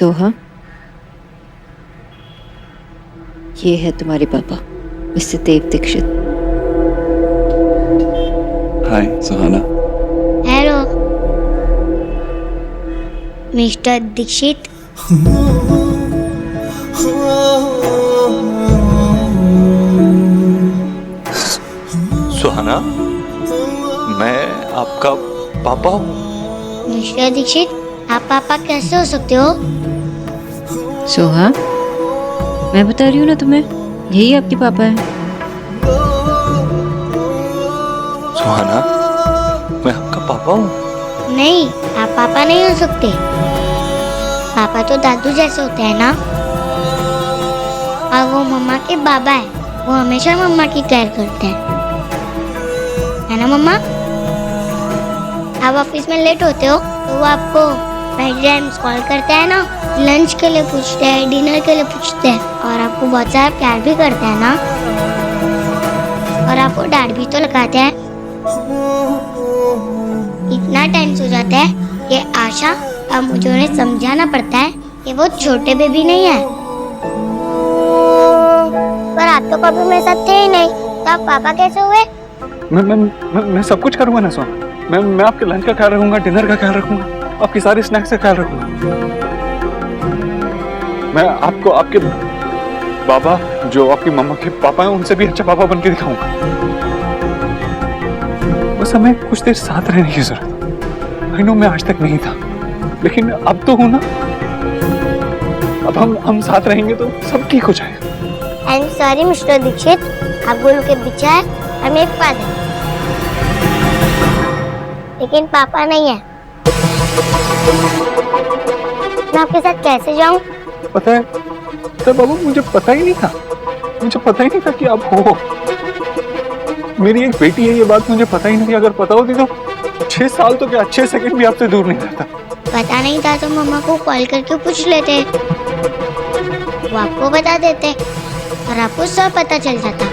सोहा, ये है तुम्हारे पापा, mister Dev Dixit. Hi Suhana. Hello mister Dixit. Suhana, मैं आपका पापा हूँ। मिस्टर दीक्षित, आप पापा कैसे हो सकते हो? सोहा, मैं बता रही हूँ ना तुम्हें, यही आपके पापा है। सुहाना, मैं आपका पापा हूँ। नहीं, आप पापा नहीं हो सकते। पापा तो दादू जैसे होते हैं ना, और वो मम्मा के बाबा है। वो हमेशा मम्मा की केयर करते हैं, है ना मम्मा? आप ऑफिस में लेट होते हो तो वो आपको बाई टाइम्स कॉल करते हैं ना, लंच के लिए पूछते हैं, डिनर के लिए पूछते हैं, और आपको बहुत सारा प्यार भी करते हैं ना, और आपको डांट भी तो लगाते हैं। इतना टाइम हो जाता है कि आशा, अब मुझे उन्हें समझाना पड़ता है कि वो छोटे बेबी नहीं है। पर आप तो कभी मेरे साथ थे ही नहीं, तो आप पापा कैसे हुए? मैं सब कुछ करूँगा ना सोहाना। मैं आपके लंच का ख्याल रखूंगा, डिनर का ख्याल रखूंगा, आपकी सारी स्नैक्स का ख्याल रखूंगा। मैं आपको आपके बाबा, जो आपकी मम्मा के पापा हैं, उनसे भी अच्छा पापा बन के दिखाऊंगा। बस हमें कुछ देर साथ रहने की जरूरत। आई नो मैं आज तक नहीं था, लेकिन अब तो हूं ना। अब हम साथ रहेंगे तो सब ठीक हो जाएगा। I am sorry mister Dikshit, आप गोलू के विचार और मेरे फादर, लेकिन पापा नहीं है। मैं आपके साथ कैसे जाऊं? पता है बाबू, मुझे पता ही नहीं था। मुझे पता ही नहीं था कि आप हो। मेरी एक बेटी है, ये बात मुझे पता ही नहीं थी। अगर पता होती तो 6 साल तो क्या, 6 सेकंड भी आपसे दूर नहीं रहता। पता नहीं था तो मम्मा को कॉल करके पूछ लेते, वो आपको बता देते और आपको सब पता चल जाता।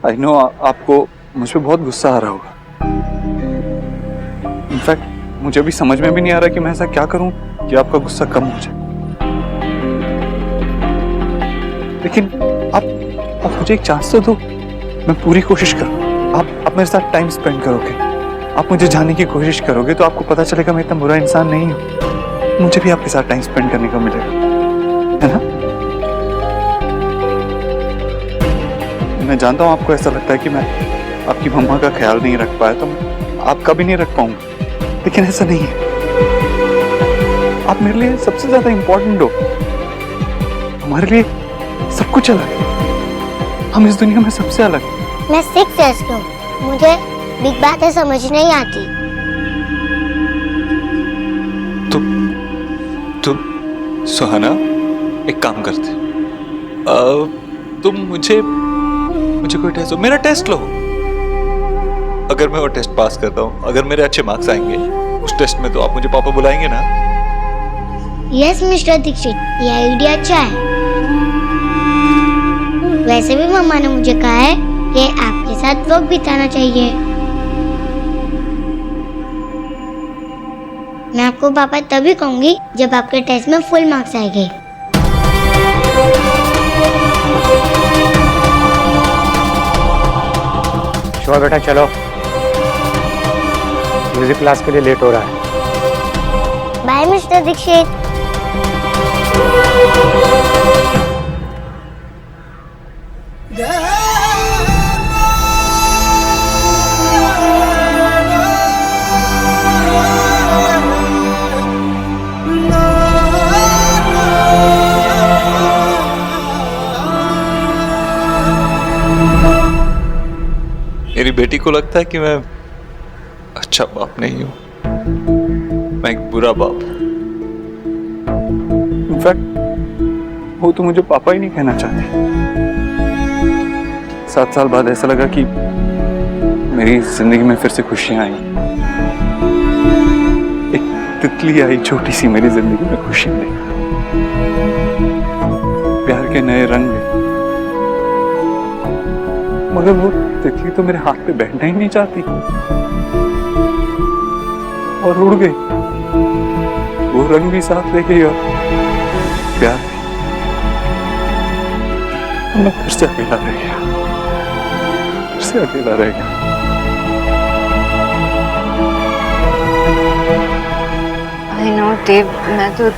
आई नो आपको मुझ पे बहुत गुस्सा आ रहा होगा। इनफैक्ट मुझे भी समझ में भी नहीं आ रहा कि मैं ऐसा क्या करूं कि आपका गुस्सा कम हो जाए। लेकिन आप मुझे एक चांस तो दो, मैं पूरी कोशिश करूं। आप मेरे साथ टाइम स्पेंड करोगे, आप मुझे जानने की कोशिश करोगे, तो आपको पता चलेगा मैं इतना बुरा इंसान नहीं हूं। मुझे भी आपके साथ टाइम स्पेंड करने को मिलेगा, है ना? मैं जानता हूँ आपको ऐसा लगता है कि मैं आपकी मम्मा का ख्याल नहीं रख पाया, तो मैं आपका भी नहीं रख पाऊंगा, लेकिन ऐसा नहीं है। आप मेरे लिए सबसे ज्यादा इंपॉर्टेंट हो। हमारे लिए सब कुछ अलग है, हम इस दुनिया में सबसे अलग हैं। मैं 6 इयर्स की हूँ, मुझे बिग बातें समझ नहीं आती। तुम सुहाना, एक काम करते, तुम मुझे कोई टेस्ट, मेरा टेस्ट लो। अगर मैं वो टेस्ट पास करता हूँ, अगर मेरे अच्छे मार्क्स आएंगे उस टेस्ट में, तो आप मुझे पापा बुलाएंगे ना? यस मिस्टर दीक्षित, ये आइडिया अच्छा है। वैसे भी मम्मा ने मुझे कहा है कि आपके साथ वक्त बिताना चाहिए। मैं आपको पापा तभी कहूंगी जब आपके टेस्ट में फुल मार्क्स आएंगे। शोर बेटा, चलो, म्यूजिक क्लास के लिए लेट हो रहा है। Bye mister Dikshit. मेरी बेटी को लगता है कि मैं अच्छा बाप नहीं हूं, मैं एक बुरा बाप हूं। इनफैक्ट वो तो मुझे पापा ही नहीं कहना चाहती। 7 साल बाद ऐसा लगा कि मेरी जिंदगी में फिर से खुशियां आई। एक तितली आई छोटी सी मेरी जिंदगी में खुशियां लेकर, प्यार के नए रंग ले। मगर वो तितली तो मेरे हाथ पे बैठना ही नहीं चाहती और उड़ गई। वो रंग भी साथ ले गई और प्यार भी। मैं फिर से अकेला रह गया, फिर से अकेला रह गया। आई नो देव, मैं तो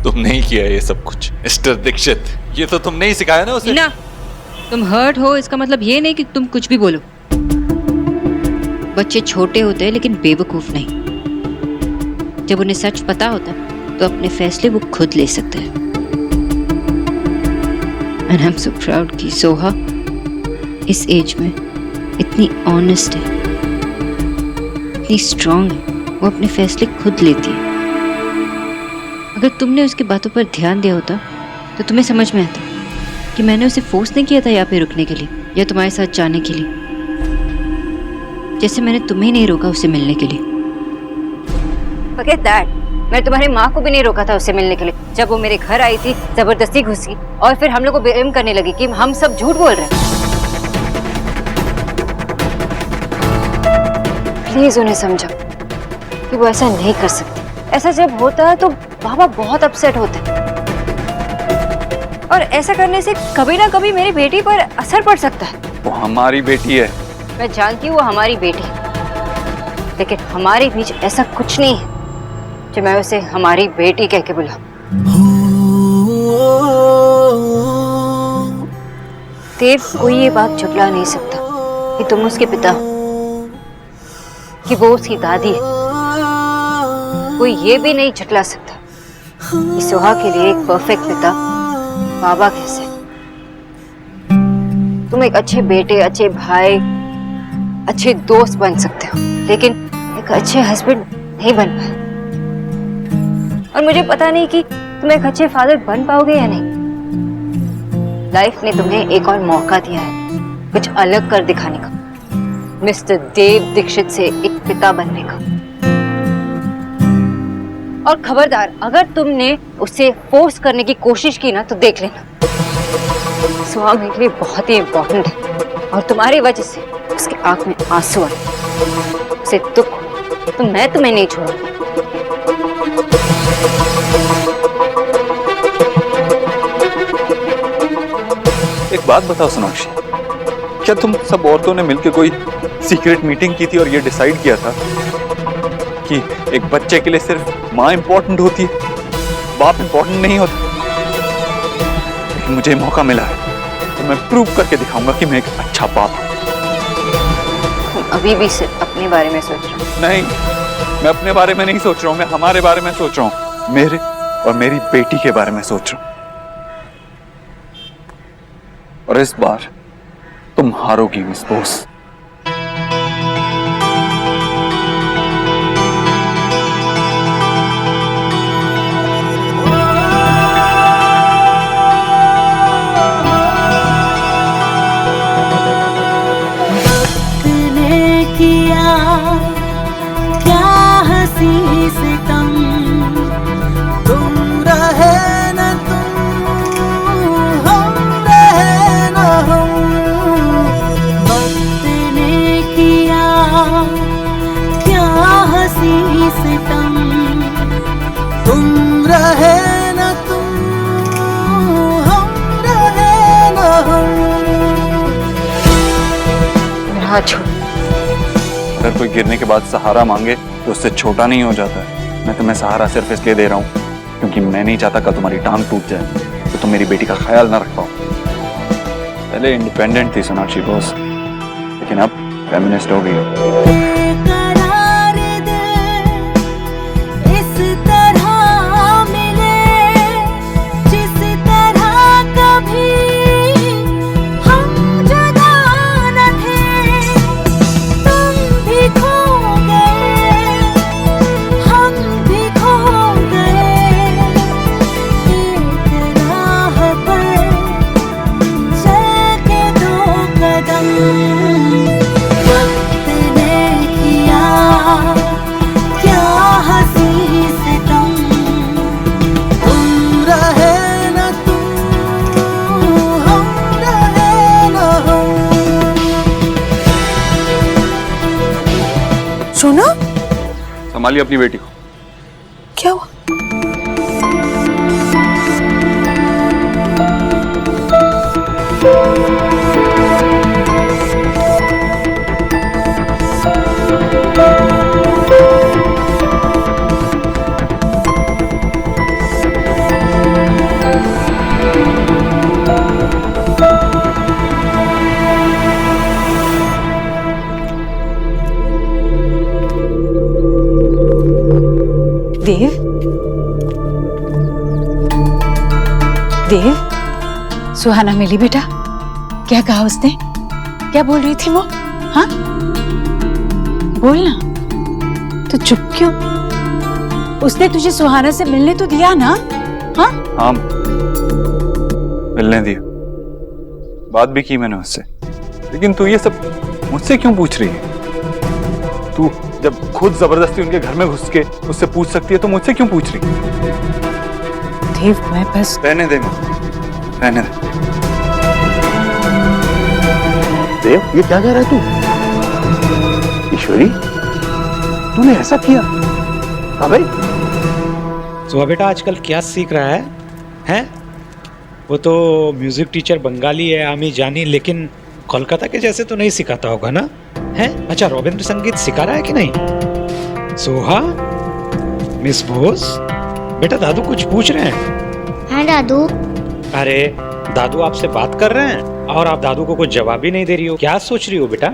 तुमने ही किया ये सब कुछ मिस्टर दीक्षित। ये तो तुमने ही सिखाया ना उसे। ना, तुम हर्ट हो इसका मतलब ये नहीं कि तुम कुछ भी बोलो। बच्चे छोटे होते हैं लेकिन बेवकूफ नहीं। जब उन्हें सच पता होता तो अपने फैसले वो खुद ले सकते हैं। And I am so proud कि सोहा इस एज में इतनी ऑनेस्ट है, इतनी स्ट्रांग है, वो अपने फैसले खुद लेती है। अगर तुमने उसकी बातों पर ध्यान दिया होता तो तुम्हें समझ में आता कि मैंने उसे फोर्स नहीं किया था यहाँ पे रुकने के लिए या तुम्हारे साथ जाने के लिए, जैसे मैंने तुम्हें नहीं रोका उसे मिलने के लिए। Forget that. मैं तुम्हारी माँ को भी नहीं रोका था उससे मिलने के लिए। जब वो मेरे घर आई थी जबरदस्ती घुसी और फिर हम लोग को ब्लेम करने लगी कि हम सब झूठ बोल रहे हैं। प्लीज उन्हें समझो कि वो ऐसा नहीं कर सकती। ऐसा जब होता है तो बाबा बहुत अपसेट होते हैं और ऐसा करने से कभी ना कभी मेरी बेटी पर असर पड़ सकता है। वो हमारी बेटी है। मैं जानती हूँ वो हमारी बेटी है, लेकिन हमारे बीच ऐसा कुछ नहीं है जो मैं उसे हमारी बेटी कह के बुलाऊं। देव, कोई ये बात झुठला नहीं सकता कि तुम उसके पिता हो, कि वो उसकी दादी है। कोई ये भी नहीं झुठला सकता कि सोहा के लिए एक परफेक्ट पिता बाबा कैसे। तुम एक अच्छे बेटे, अच्छे भाई, अच्छे दोस्त बन सकते हो, लेकिन एक अच्छे हस्बैंड नहीं बन पाए। और मुझे पता नहीं कि तुम एक अच्छे फादर बन पाओगे या नहीं। लाइफ ने तुम्हें एक और मौका दिया है कुछ अलग कर दिखाने का, मिस्टर देव दीक्षित से एक पिता बनने का। और खबरदार, अगर तुमने उसे फोर्स करने की कोशिश की ना तो देख लेना, सुहा मेरे लिए बहुत ही इम्पोर्टेंट है और तुम्हारी वजह से उसके आंख में आंसू आए, उसे दुख, तो मैं तुम्हें नहीं छोड़ूंगी। एक बात बताओ सोनाक्षी, क्या तुम सब औरतों ने मिलकर कोई सीक्रेट मीटिंग की थी और ये डिसाइड किया था कि एक बच्चे के लिए सिर्फ माँ इंपॉर्टेंट होती है, बाप इंपॉर्टेंट नहीं होता? लेकिन मुझे मौका मिला है तो मैं प्रूव करके दिखाऊंगा कि मैं एक अच्छा बाप हूँ। तुम अभी भी सिर्फ अपने बारे में सोच रहे हो। नहीं, मैं अपने बारे में नहीं सोच रहा हूँ, मैं हमारे बारे में सोच रहा हूँ, मेरे और मेरी बेटी के बारे में सोच रहा हूँ। और इस बार तुम हारोगी मिस बोस। अगर कोई गिरने के बाद सहारा मांगे तो उससे छोटा नहीं हो जाता है। मैं तुम्हें सहारा सिर्फ इसलिए दे रहा हूँ क्योंकि मैं नहीं चाहता कल तुम्हारी टांग टूट जाए तो तुम मेरी बेटी का ख्याल ना रख पाओ। पहले इंडिपेंडेंट थी सोनाक्षी बोस, लेकिन अब फेमिनिस्ट हो गई। सोना, संभालिए अपनी बेटी को। क्या हुआ? देव, देव, सुहाना मिली बेटा? क्या कहा उसने? क्या बोल रही थी वो? हाँ, बोलना। तो चुप क्यों? उसने तुझे सुहाना से मिलने तो दिया ना? हाँ हाँ, मिलने दिया, बात भी की मैंने उससे। लेकिन तू ये सब मुझसे क्यों पूछ रही है? तू जब खुद जबरदस्ती उनके घर में घुस के उससे पूछ सकती है तो मुझसे क्यों पूछ रही? देव, मैं बस... रहने दे, रहने दे। देव, ये क्या कह रहा है तू? ईश्वरी, तूने ऐसा किया? हाँ भाई। सुहा बेटा आजकल क्या सीख रहा है? हैं? वो तो म्यूजिक टीचर बंगाली है, आमी जानी, लेकिन कोलकाता के जैसे तो नहीं सिखाता होगा ना? हैं? अच्छा, रविंद्र संगीत सिखा रहा है कि नहीं? सोहा, मिस बोस, बेटा दादू कुछ पूछ रहे हैं। हाँ दादू। अरे दादू आपसे बात कर रहे हैं और आप दादू को कुछ जवाब ही नहीं दे रही हो। क्या सोच रही हो बेटा?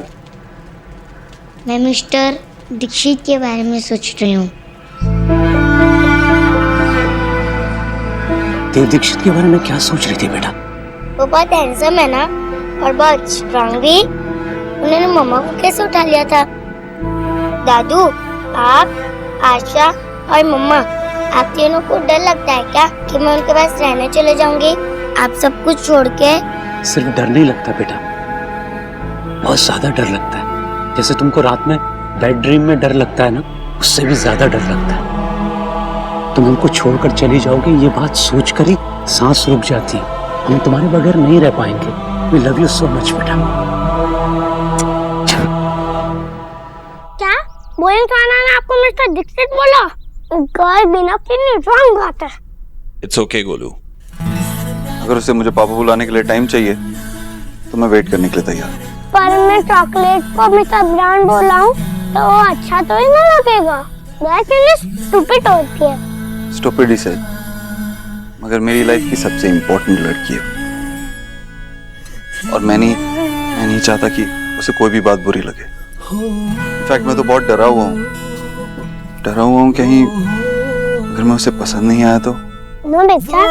मैं मिस्टर दीक्षित के बारे में सोच रही हूँ। देव दीक्षित के बारे में क्या सोच रही थी बेटा? वो बहुत हैंडसम है ना, और बहुत स्ट्रांग भी। उन्होंने मम्मा को कैसे उठा लिया था? दादू, आप, आशा और मम्मा, आप तीनों को डर लगता है क्या कि मैं उनके पास रहने चले जाऊंगी? आप सब कुछ छोड़ के? सिर्फ डर नहीं लगता बेटा, बहुत ज्यादा डर लगता है। जैसे तुमको रात में बेड ड्रीम में डर लगता है ना, उससे भी ज्यादा डर लगता है। तुम हमको छोड़कर चली जाओगे, ये बात सोचकर ही सांस रुक जाती है। हम तुम्हारे बगैर नहीं रह पाएंगे। We love you so much बेटा। क्या बोलिंग खाना ने आपको मिस्टर दीक्षित बोला? गाय बिना कितनी रंग बात है। It's okay Golu. अगर उसे मुझे पापा बुलाने के लिए टाइम चाहिए तो मैं वेट करने के लिए तैयार। पर मैं चॉकलेट को मिस्टर ब्रांड बोला हूँ तो वो अच्छा तो ही ना लगेगा। स्टूपिड होती है। स्टूपिड ही सही, मगर मेरी लाइफ की सबसे इम्पोर्टेंट लड़की है और मैं नहीं चाहता कि उसे कोई भी बात बुरी लगे। इनफैक्ट मैं तो बहुत डरा हुआ हूँ कहीं अगर मैं उसे पसंद नहीं आया तो। नो बेटा,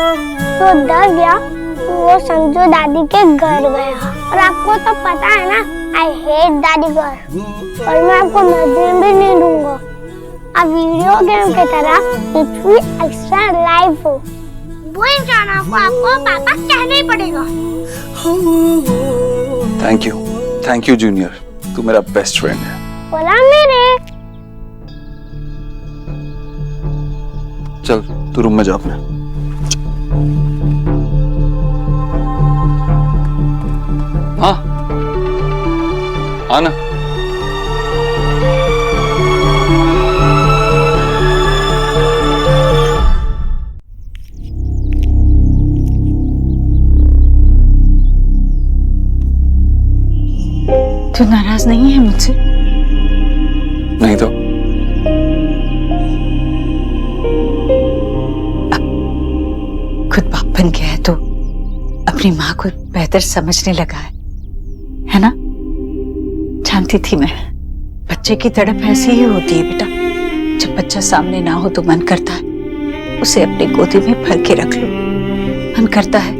तो डर गया, वो संजू दादी के घर गया। और आपको तो पता है ना, आई हेट दादी घर। और मैं आपको मदद भी नहीं दूंगा। अब वीडियो गेम की तरह कुछ भी एक्स्ट्रा लाइफ हो, वो इंसान आपको पापा कहना ही पड़ेगा। थैंक यू जूनियर, तू मेरा बेस्ट फ्रेंड है। बोला मेरे। चल तू रूम में जा अपने। हाँ आना। तू नाराज नहीं है मुझसे? नहीं तो खुद बाप बन गया है तो अपनी माँ को बेहतर समझने लगा है ना? जानती थी मैं, बच्चे की तड़प ऐसी ही होती है बेटा। जब बच्चा सामने ना हो तो मन करता है उसे अपनी गोदी में भर के रख लो। मन करता है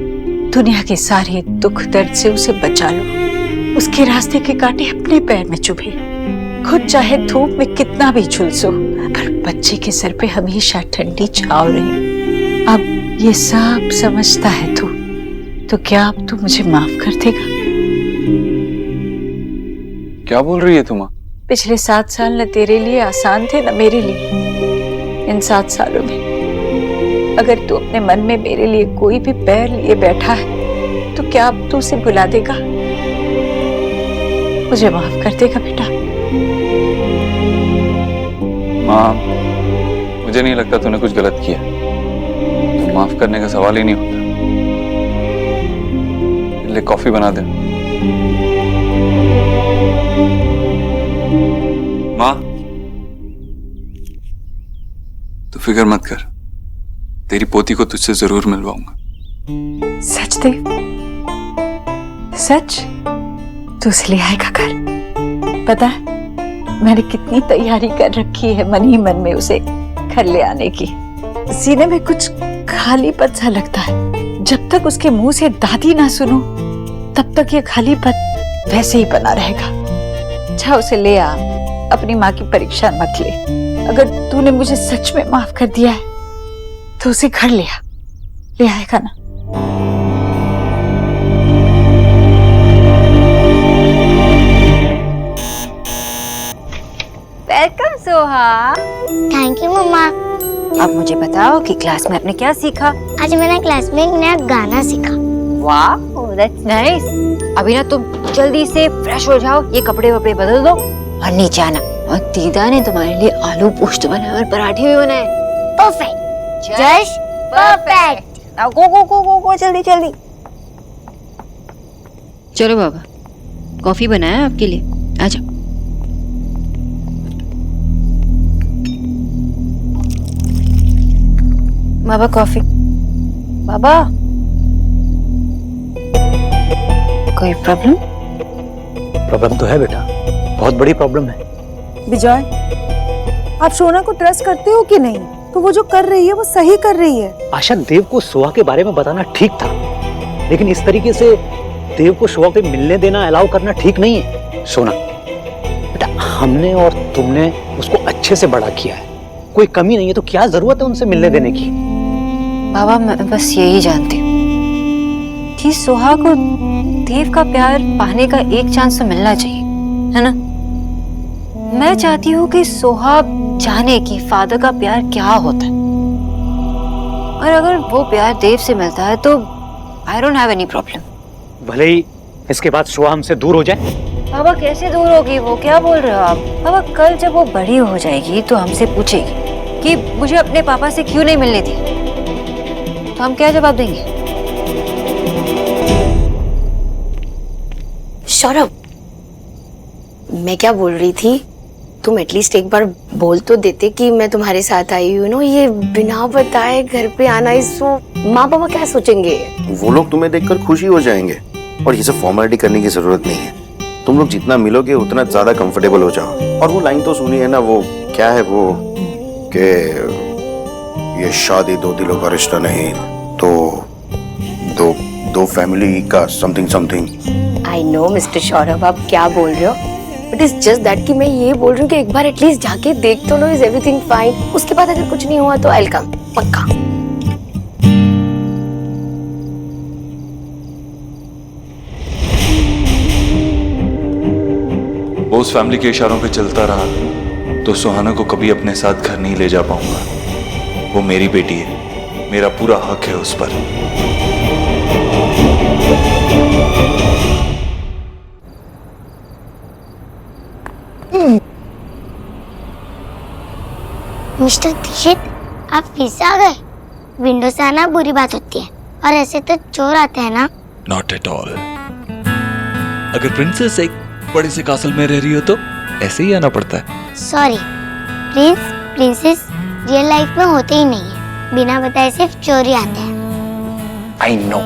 दुनिया के सारे दुख दर्द से उसे बचा लो। उसके रास्ते के कांटे अपने पैर में चुभे, खुद चाहे धूप में कितना भी झुलसो, पर बच्चे के सर पे हमेशा ठंडी छाव रहे। अब ये सब समझता है तू, तो क्या अब तू मुझे माफ कर देगा? क्या बोल रही है तुम? पिछले 7 साल न तेरे लिए आसान थे न मेरे लिए। इन 7 सालों में अगर तू अपने मन में मेरे लिए कोई भी बैर लिए बैठा है तो क्या अब तू उसे भुला देगा? मुझे माफ कर देगा बेटा? माँ, मुझे नहीं लगता तूने कुछ गलत किया। तो माफ करने का सवाल ही नहीं होता। ले कॉफी बना दे। माँ, तू फिक्र मत कर, तेरी पोती को तुझसे जरूर मिलवाऊंगा। सच देव? सच? तू उसे ले आएगा घर? पता है मैंने कितनी तैयारी कर रखी है मन ही मन में उसे घर ले आने की। सीने में कुछ खालीपन सा लगता है। जब तक उसके मुंह से दादी ना सुनूं, तब तक ये खालीपन वैसे ही बना रहेगा। जा उसे ले आ, अपनी माँ की परीक्षा मत ले। अगर तूने मुझे सच में माफ कर दिया है तो उसे घर ले आ, ले आएगा ना? वेलकम सोहा। थैंक यू मम्मा। अब मुझे बताओ कि क्लास में आपने क्या सीखा? आज मैंने क्लास में एक नया गाना सीखा। वाह, दैट्स नाइस। अभी ना तुम जल्दी से फ्रेश हो जाओ, ये कपड़े वपड़े बदल दो और नीचे आना। और दीदा ने तुम्हारे लिए आलू पोस्ट बनाए और पराठे भी बनाए। Perfect, just perfect. Now go go go go go, जल्दी जल्दी। चलो बाबा, कॉफी बनाया आपके लिए, आ जाओ। बाबा कॉफी। बाबा, कोई प्रॉब्लम? प्रॉब्लम तो है बेटा, बहुत बड़ी प्रॉब्लम है। विजय, आप शोना को ट्रस्ट करते हो कि नहीं? तो वो जो कर रही है वो सही कर रही है। आशा, देव को सोहा के बारे में बताना ठीक था, लेकिन इस तरीके से देव को सोहा पे मिलने देना, अलाउ करना ठीक नहीं है। सोना बेटा, हमने और तुमने उसको अच्छे से बड़ा किया है, कोई कमी नहीं है, तो क्या जरूरत है उनसे मिलने देने की? बाबा, मैं बस यही जानती हूँ कि सोहा को देव का प्यार पाने का एक चांस तो मिलना चाहिए, है ना? मैं चाहती हूँ कि सोहा जाने कि फादर का प्यार क्या होता है, और अगर वो प्यार देव से मिलता है तो I don't have any problem. भले ही इसके बाद सोहा हमसे दूर हो जाए। बाबा, कैसे दूर होगी वो? क्या बोल रहे हो आप? बाबा, कल जब वो बड़ी हो जाएगी तो हमसे पूछेगी कि मुझे अपने पापा से क्यों नहीं मिलने दी, तो हम क्या जवाब देंगे? सौरभ, मैं क्या बोल रही थी, तुम एटलीस्ट एक बार बोल तो देते कि मैं तुम्हारे साथ आई हूँ। नो, ये बिना बताए घर पे आना, इसको माँ पापा क्या सोचेंगे? वो लोग तुम्हें देखकर खुशी हो जाएंगे, और ये सब फॉर्मेलिटी करने की जरूरत नहीं है। तुम लोग जितना मिलोगे उतना ज्यादा कंफर्टेबल हो जाओ। और वो लाइन तो सुनी है ना, वो क्या है वो, कि ये शादी दो दिलों का रिश्ता नहीं, तो दो फैमिली का something something. I know mister Saurabh, आप क्या बोल रहे हो, बट इट्स जस्ट दैट कि मैं ये बोल रही हूँ कि एक बार एटलीस्ट जाके देख तो लो, इज एवरीथिंग फाइन? उसके बाद अगर कुछ नहीं हुआ तो आई विल कम, पक्का। वो उस फैमिली के इशारों पे चलता रहा तो सुहाना को कभी अपने साथ घर नहीं ले जा पाऊंगा। वो मेरी बेटी है, मेरा पूरा हक है उस पर। मिस्टर दीक्षित, आप फिर से आ गए? विंडो से आना बुरी बात होती है, और ऐसे तो चोर आते हैं ना। Not at all. अगर प्रिंसेस एक बड़े से कासल में रह रही हो तो ऐसे ही आना पड़ता है। Sorry, Prince princess real life में होते ही नहीं है, बिना बताए सिर्फ चोरी आते हैं। आई नो,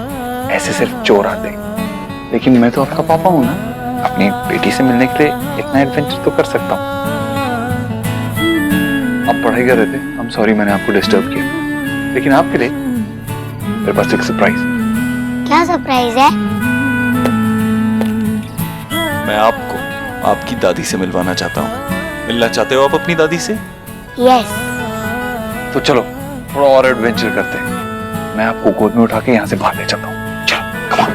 ऐसे सिर्फ चोर आते हैं, लेकिन मैं तो आपका पापा हूँ ना, अपनी बेटी से मिलने के लिए इतना एडवेंचर तो कर सकता हूँ। आप पढ़ाई कर रहे थे, I'm sorry मैंने आपको डिस्टर्ब किया, लेकिन आपके लिए मेरे पास एक सरप्राइज। क्या सरप्राइज है? मैं आपको आपकी दादी से मिलवाना चाहता हूँ। मिलना चाहते हो आप अपनी दादी से? यस। तो चलो थोड़ा और एडवेंचर करते हैं, मैं आपको गोद में उठा के यहाँ से बाहर ले जाता हूँ। चलो, कम ऑन।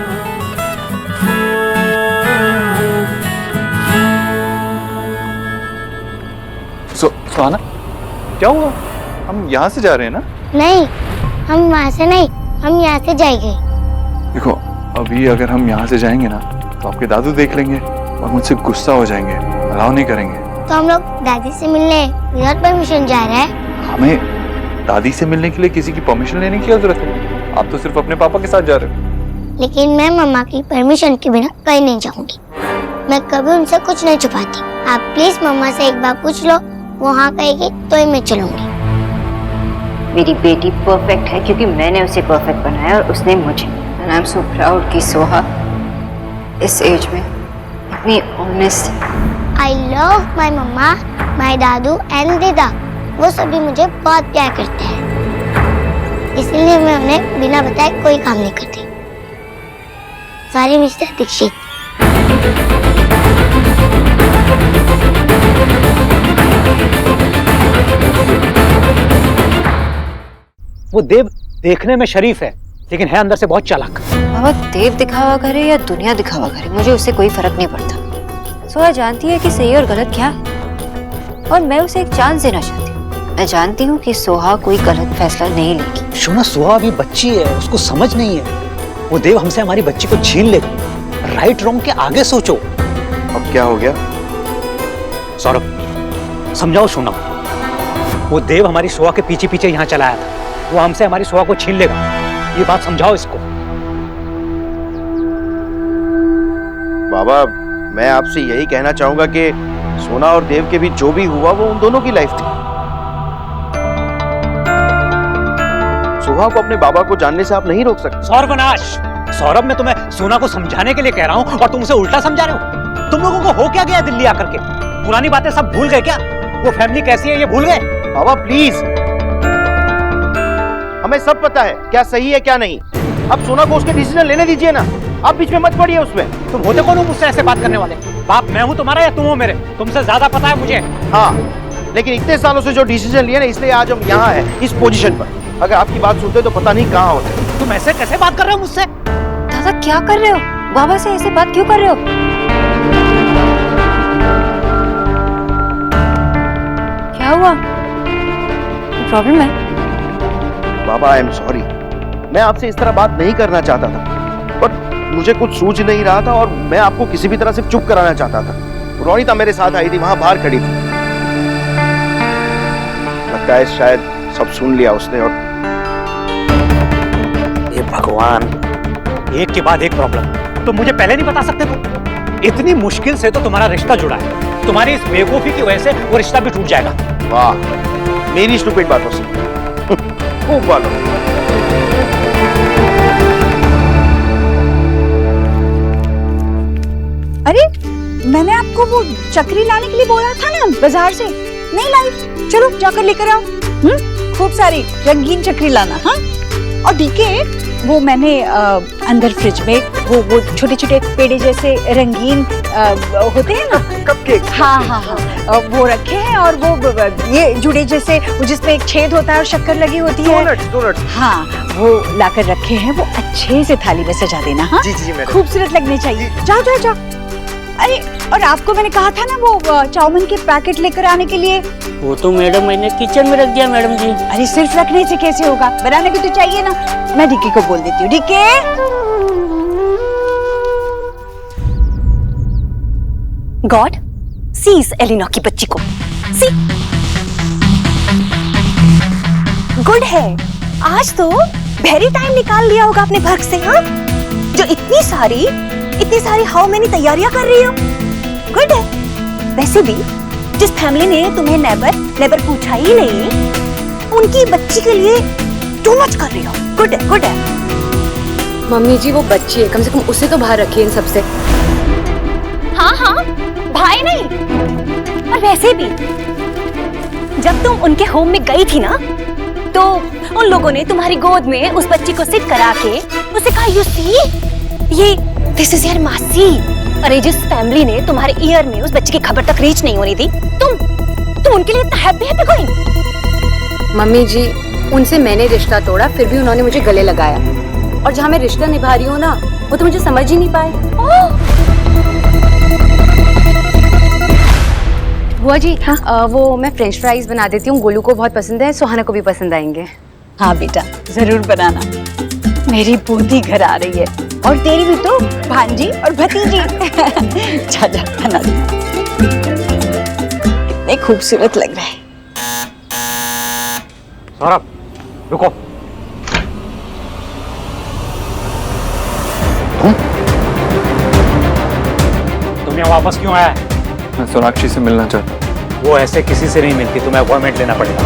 सुहाना, क्या हुआ? हम यहाँ से जा रहे हैं ना? नहीं, हम वहाँ से नहीं, हम यहाँ से जाएंगे। देखो, अभी अगर हम यहाँ से जाएंगे ना तो आपके दादू देख लेंगे और मुझसे गुस्सा हो जाएंगे, अलाउ नहीं करेंगे। तो हम लोग दादी से मिलने विदाउट परमिशन जा रहे हैं। हमें दादी से मिलने के लिए किसी की परमिशन लेने की क्या जरूरत है? आप तो सिर्फ अपने पापा के साथ जा रहे हो। लेकिन मैं मम्मा की परमिशन के बिना कहीं नहीं जाऊंगी। मैं कभी उनसे कुछ नहीं छुपाती। आप प्लीज मम्मा से एक बार पूछ लो, वो हाँ कहेगी तो ही मैं चलूंगी। मेरी बेटी परफेक्ट है क्योंकि मैंने उसे परफेक्ट बनाया और उसने मुझे। And I am so proud कि सोहा इस एज में इतनी ऑनेस्ट है। I love my mamma, my Dadu and दीदा। वो सभी मुझे बहुत प्यार करते हैं, इसलिए मैं उन्हें बिना बताए कोई काम नहीं करती। Sorry mister Dikshit. वो देव देखने में शरीफ है लेकिन है अंदर से बहुत चालाक। बाबा देव दिखावा करे या दुनिया दिखावा करे, मुझे उससे कोई फर्क नहीं पड़ता। सोहा जानती है कि सही और गलत क्या है और मैं उसे एक चांस देना चाहती हूँ। मैं जानती हूँ कि सोहा कोई गलत फैसला नहीं लेगी। शोना, सोहा अभी बच्ची है, उसको समझ नहीं है। वो देव हमसे हमारी बच्ची को छीन लेगा। राइट रॉन्ग के आगे सोचो। अब क्या हो गया? सौरभ समझाओ शोना, वो देव हमारी सोहा के पीछे पीछे यहाँ चला आया था। वो हमसे हमारी सोहा को छीन लेगा, ये बात समझाओ इसको। बाबा, मैं आपसे यही कहना चाहूंगा कि सोना और देव के बीच जो भी हुआ वो उन दोनों की लाइफ थी। सोहा को अपने बाबा को जानने से आप नहीं रोक सकते। सौरवनाश, सौरभ मैं तुम्हें सोना को समझाने के लिए कह रहा हूँ और तुम उसे उल्टा समझा रहे हो। तुम लोगों को हो क्या गया दिल्ली आकर के? पुरानी बातें सब भूल गए क्या? वो फैमिली कैसी है ये भूल गए? बाबा प्लीज, हमें सब पता है क्या सही है क्या नहीं। अब सोना को उसके डिसीजन लेने दीजिए ना, आप बीच में मत पड़िए उसमें। तुम होते कौन हो मुझसे ऐसे बात करने वाले? बाप मैं हूँ तुम्हारा या तुम हो मेरे? तुमसे ज्यादा पता है मुझे। हाँ, लेकिन इतने सालों से जो डिसीजन लिए ना, इसलिए आज हम यहाँ हैं इस पोजीशन पर। अगर आपकी बात सुनते तो पता नहीं कहाँ होते। तुम ऐसे कैसे बात कर रहे हो मुझसे? दादा क्या कर रहे हो? बाबा से ऐसे बात क्यों कर रहे हो? क्या हुआ? प्रॉब्लम है? बाबा आई एम सॉरी, मैं आपसे इस तरह बात नहीं करना चाहता था, बट मुझे कुछ सूझ नहीं रहा था और मैं आपको किसी भी तरह से चुप कराना चाहता था। रोनिता मेरे साथ आई थी, वहां बाहर खड़ी थी। लगता है शायद सब सुन लिया उसने। और ये भगवान, एक के बाद एक प्रॉब्लम। तो मुझे पहले नहीं बता सकते तुम? इतनी मुश्किल से तो तुम्हारा रिश्ता जुड़ा है, तुम्हारी इस बेवकूफी की वजह से वो रिश्ता भी टूट जाएगा। वाह, मेरी स्टूपिड बातों से खूब बालो। अरे मैंने आपको वो चक्री लाने के लिए बोला था ना बाजार से, नहीं लाई। चलो जाकर लेकर आओ। खूब सारी रंगीन चक्री लाना। हाँ, और डीके वो मैंने अंदर फ्रिज में वो छोटे छोटे पेड़े जैसे रंगीन होते हैं ना, कपकेक। हाँ हाँ हाँ, वो रखे हैं। और वो ये जुड़े जैसे जिसमें एक छेद होता है और शक्कर लगी होती है। डोनट। हाँ, वो लाकर रखे हैं। वो अच्छे से थाली में सजा देना। हाँ जी जी, मैडम। खूबसूरत लगने चाहिए। जाओ जाओ जाओ। अरे और आपको मैंने कहा था ना वो चाउमीन के पैकेट लेकर आने के लिए। वो तो मैडम मैंने किचन में रख दिया मैडम जी। अरे सिर्फ रखने से कैसे होगा, बनाने को तो चाहिए ना। मैं डिक्की को बोल देती हूँ। डिक्की, गॉड सीज एलिना की बच्ची को। सी गुड है, आज तो वेरी टाइम निकाल लिया होगा अपने वर्क से। हाँ, जो इतनी सारी हाउ मेनी तैयारियां कर रही हो। गुड है। वैसे भी जिस फैमिली ने तुम्हें नेबर पूछा ही नहीं, उनकी बच्ची के लिए टू मच कर रही हो। गुड है, गुड है। मम्मी जी वो बच्ची है, कम से कम उसे तो बाहर रखिए इन सबसे। हाँ हाँ, भाई नहीं। और वैसे भी जब तुम उनके होम में गई थी ना, तो उन लोगों ने तुम्हारी गोद में उस बच्ची को सिट करा के उसे कहा, यू सी, ये दिस इज योर मासी। अरे जिस फैमिली ने तुम्हारे ईयर में उस बच्ची की खबर तक रीच नहीं हो रही थी, तुम उनके लिए इतना हैप्पी गोइंग। मम्मी जी उनसे मैंने रिश्ता तोड़ा, फिर भी उन्होंने मुझे गले लगाया। और जहाँ मैं रिश्ता निभा रही हूँ ना, वो तो मुझे समझ ही नहीं पाए। बुआ जी, हाँ? वो मैं फ्रेंच फ्राइज बना देती हूँ, गोलू को बहुत पसंद है, सुहाना को भी पसंद आएंगे। हाँ बेटा, जरूर बनाना। मेरी बूढ़ी घर आ रही है और तेरी भी तो भांजी और भतीजी। जा जा बना दे। खूबसूरत लग रहा है। सौरभ रुको। तुम यहाँ वापस क्यों आया है? मैं सोनाक्षी से मिलना चाहता हूँ। वो ऐसे किसी से नहीं मिलती, तुम्हें अपॉइंटमेंट लेना पड़ेगा।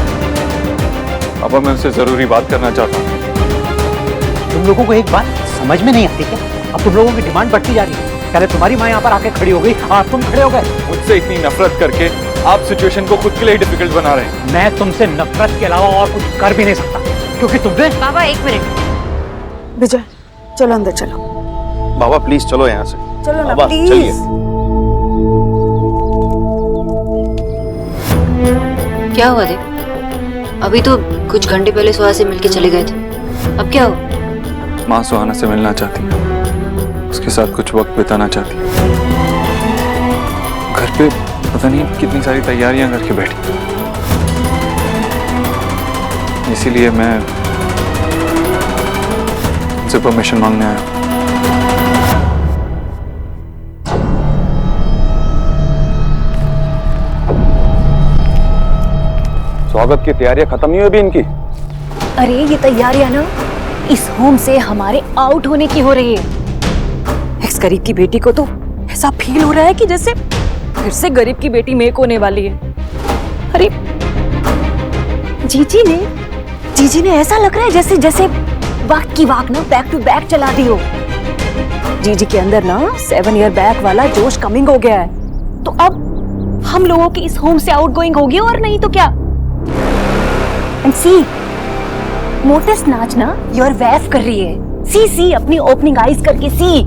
पापा मैं उससे जरूरी बात करना चाहता हूँ। तुम लोगों को एक बात समझ में नहीं आती क्या? अब तुम लोगों की डिमांड बढ़ती जा रही है। पहले तुम्हारी माँ यहाँ पर आके खड़ी हो गई और तुम खड़े हो गए। मुझसे इतनी नफरत करके आप सिचुएशन को खुद के लिए डिफिकल्ट बना रहे हैं। मैं तुमसे नफरत के अलावा और कुछ कर भी नहीं सकता, क्योंकि तुमने। बाबा एक मिनट। विजय चलो अंदर चलो। बाबा प्लीज चलो यहाँ से। चलो ना बाबा, प्लीज। चलिए। क्या हुआ देव? अभी तो कुछ घंटे पहले सुहा से मिलके चले गए थे, अब क्या हुआ? माँ सुहाना से मिलना चाहती है, उसके साथ कुछ वक्त बिताना चाहती है। घर पे पता नहीं कितनी सारी तैयारियां करके बैठी, इसीलिए मैं उनसे परमिशन मांगने आया। स्वागत की तैयारियां खत्म नहीं हुई अभी इनकी? अरे ये तैयारियां ना इस होम से हमारे आउट होने की हो रही है। एक्स गरीब की बेटी को तो ऐसा फील हो रहा है कि जैसे फिर से गरीब की बेटी मेक होने वाली है। अरे जीजी ने ऐसा लग रहा है जैसे जैसे वक्त की वाक ना बैक टू बैक चला दी हो। जीजी के अंदर ना 7 ईयर बैक वाला जोश कमिंग हो गया है। तो अब हम लोगों की इस होम से आउट गोइंग होगी और नहीं तो क्या। एंड सी मोटिस नाचना योर वैफ कर रही है। सी अपनी ओपनिंग आइज करके सी।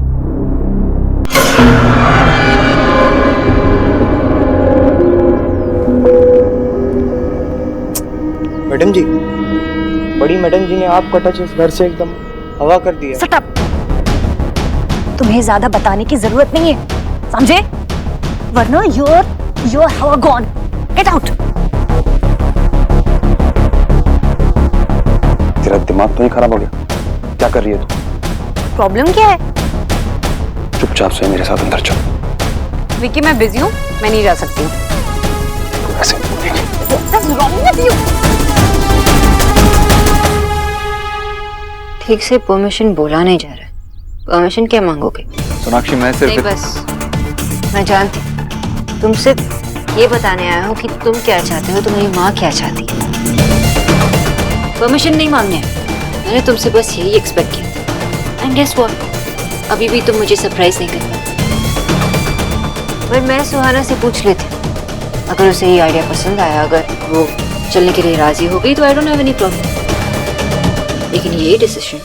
मैडम जी, बड़ी मैडम जी ने आपका टच इस घर से एकदम हवा कर दिया। Shut up. तुम्हें ज्यादा बताने की जरूरत नहीं है, समझे? वरना योर हवा गॉन। Get out. तेरा दिमाग तो ही खराब हो गया? क्या कर रही है तू? प्रॉब्लम क्या है? चुपचाप से मेरे साथ अंदर चल। विकी मैं बिजी हूँ, मैं नहीं जा सकती हूँ। ऐसे What's wrong with you? ठीक से परमिशन बोला नहीं जा रहा है। परमिशन क्या मांगोगे? सोनाक्षी मैं नहीं बस मैं जानती हूँ। तुम सिर्फ ये बताने आया हो कि तुम क्या चाहते हो, तुम्हारी माँ क्या चाहती है। परमिशन नहीं मांगने आया। मैंने तुमसे बस यही एक्सपेक्ट किया था। एंड गेस व्हाट, अभी भी तुम मुझे सरप्राइज नहीं कर पाए। पर मैं सुहाना से पूछ लेती, अगर उसे ये आइडिया पसंद आया, अगर वो चलने के लिए राजी हो गई तो I don't have any problem. लेकिन ये डिसीजन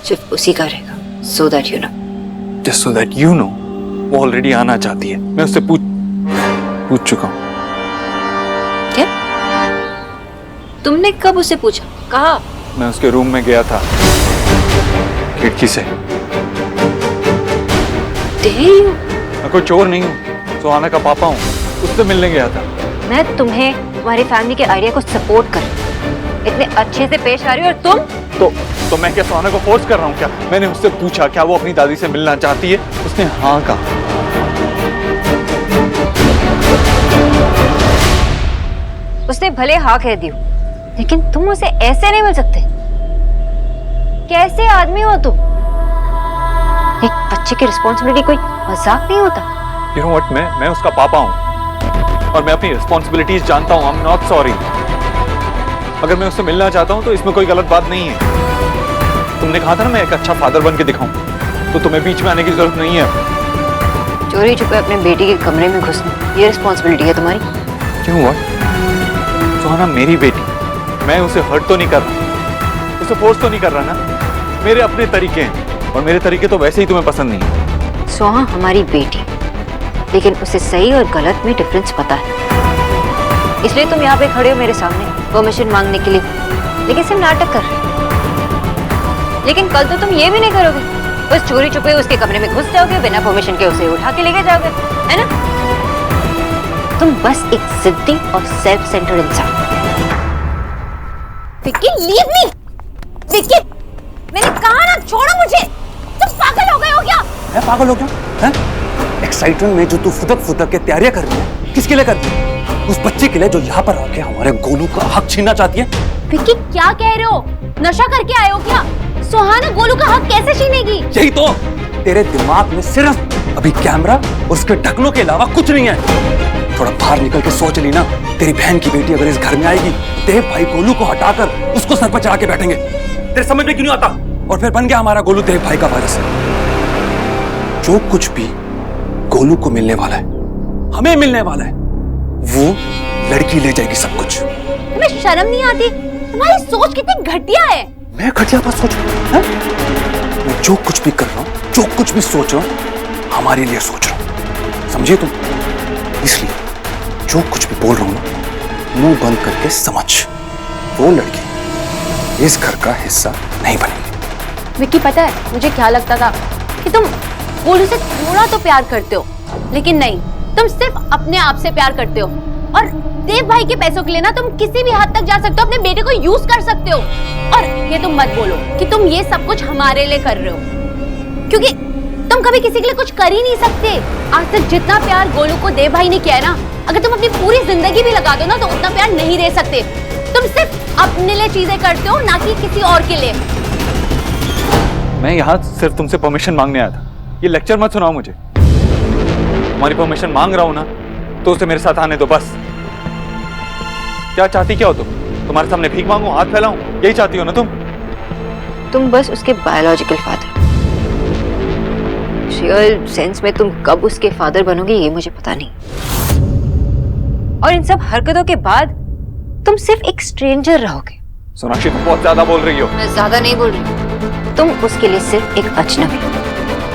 सिर्फ उसी का रहेगा, so that you know. Just so that you know, वो ऑलरेडी आना चाहती है। मैं उससे पूछ चुका हूँ। क्या? तुमने कब उसे पूछा? कहा? मैं उसके रूम में गया था, खिड़की से। मैं कोई चोर नहीं हूँ, सुहाना का पापा हूँ, उससे मिलने गया था। मैं तुम्हें तुम्हारी फैमिली के आइडिया को सपोर्ट कर इतने अच्छे से पेश आ रही हो, और तुम तो मैं क्या सुहाना को फोर्स कर रहा हूँ क्या? मैंने उससे पूछा क्या वो अपनी दादी से मिलना चाहती है, उसने हाँ कहा। उसने भले हाँ कह दी हो, लेकिन तुम उसे ऐसे नहीं मिल सकते। कैसे आदमी हो तुम? एक बच्चे की रिस्पॉन्सिबिलिटी कोई मजाक नहीं होता। You know what, मैं उसका पापा हूँ और मैं अपनी रिस्पॉन्सिबिलिटीज जानता हूँ। I'm not sorry। अगर मैं उससे मिलना चाहता हूँ तो इसमें कोई गलत बात नहीं है। तुमने कहा था ना मैं एक अच्छा फादर बन के दिखाऊं, तो तुम्हें बीच में आने की जरूरत नहीं है। चोरी छुपे अपने बेटी के कमरे में घुसना, ये रिस्पॉन्सिबिलिटी है तुम्हारी। क्यों हुआ? सुहाना मेरी बेटी, मैं उसे हर्ट तो नहीं कर रहा, उसे फोर्स तो नहीं कर रहा ना। मेरे अपने तरीके हैं और मेरे तरीके तो वैसे ही तुम्हें पसंद नहीं है। सुहा हमारी बेटी, लेकिन उसे सही और गलत में डिफरेंस पता है। इसलिए तुम यहाँ पे खड़े हो मेरे सामने परमिशन मांगने के लिए, लेकिन सिर्फ नाटक कर रहे हो। लेकिन कल तो तुम ये भी नहीं करोगे, बस चोरी छुपे उसके कमरे में घुस जाओगे, बिना परमिशन के उसे उठा के लेके जाओगे, है ना? तुम बस एक जिद्दी और सेल्फ सेंटर्ड इंसान। Vicky leave me. विक्की मैंने कहा ना, छोड़ो मुझे। तुम पागल हो गए हो क्या? मैं पागल हो गया? हैं? एक्साइटमेंट में जो तू फुदक के तैयारियां कर रही है, किसके लिए कर रही है? उस बच्चे के लिए जो यहाँ पर आके हमारे गोलू का हक छीनना चाहती है। विक्की क्या कह रहे हो? नशा करके आए हो क्या? सुहाना गोलू का हक कैसे छीनेगी? यही तो, तेरे दिमाग में सिर्फ अभी कैमरा और उसके ढक्कनों के अलावा कुछ नहीं है। थोड़ा बाहर निकल के सोच ली ना, तेरी बहन की बेटी अगर इस घर में आएगी, देव भाई गोलू को हटाकर उसको सर पर चढ़ा के बैठेंगे। तेरे समझ में क्यों नहीं आता? और फिर बन गया हमारा गोलू देव भाई का वारिस। जो कुछ भी गोलू को मिलने वाला है, हमें मिलने वाला है, वो लड़की ले जाएगी सब कुछ। तुम्हें शर्म नहीं आती? तुम्हारी सोच कितनी घटिया है। मैं घटिया बात सोच रहा हूं? मैं जो कुछ भी कर रहा हूं, जो कुछ भी सोच रहा हूं, हमारे लिए सोच रहा हूं, समझे तुम? इसलिए जो कुछ भी बोल रहा हूं ना, मुंह बंद करके समझ। वो लड़की इस घर का हिस्सा नहीं बनेगी। विक्की पता है मुझे क्या लगता था कि तुम गोलू से थोड़ा तो प्यार करते हो, लेकिन नहीं, तुम सिर्फ अपने आप से प्यार करते हो। और देव भाई के पैसों के लिए ना तुम किसी भी हद तक जा सकते हो, अपने बेटे को यूज कर सकते हो। और ये तुम मत बोलो कि तुम ये सब कुछ हमारे लिए कर रहे हो, क्योंकि तुम कभी किसी के लिए कुछ कर ही नहीं सकते। आज तक जितना प्यार गोलू को देव भाई ने किया है ना, अगर तुम अपनी पूरी जिंदगी भी लगा दो ना तो उतना प्यार नहीं दे सकते। तुम सिर्फ अपने लिए चीजें करते हो, ना कि किसी और के लिए। मैं यहाँ सिर्फ तुमसे परमिशन मांगने आया था, ये लेक्चर मत सुनाओ मुझे। तुम्हारी परमिशन मांग रहा हूं ना, तो उसे मेरे साथ आने दो बस। क्या चाहती क्या हो तुम? तुम्हारे सामने भीख मांगू, हाथ फैलाऊं, यही चाहती हो ना तुम? तुम बस उसके बायोलॉजिकल फादर। रियल सेंस में तुम कब उसके फादर बनोगे ये मुझे पता नहीं। और इन सब हरकतों के बाद तुम सिर्फ एक स्ट्रेंजर रहोगे। सोनाक्षी तुम बहुत ज्यादा बोल रही हो। मैं ज्यादा नहीं बोल रही, तुम उसके लिए सिर्फ एक अजनबी,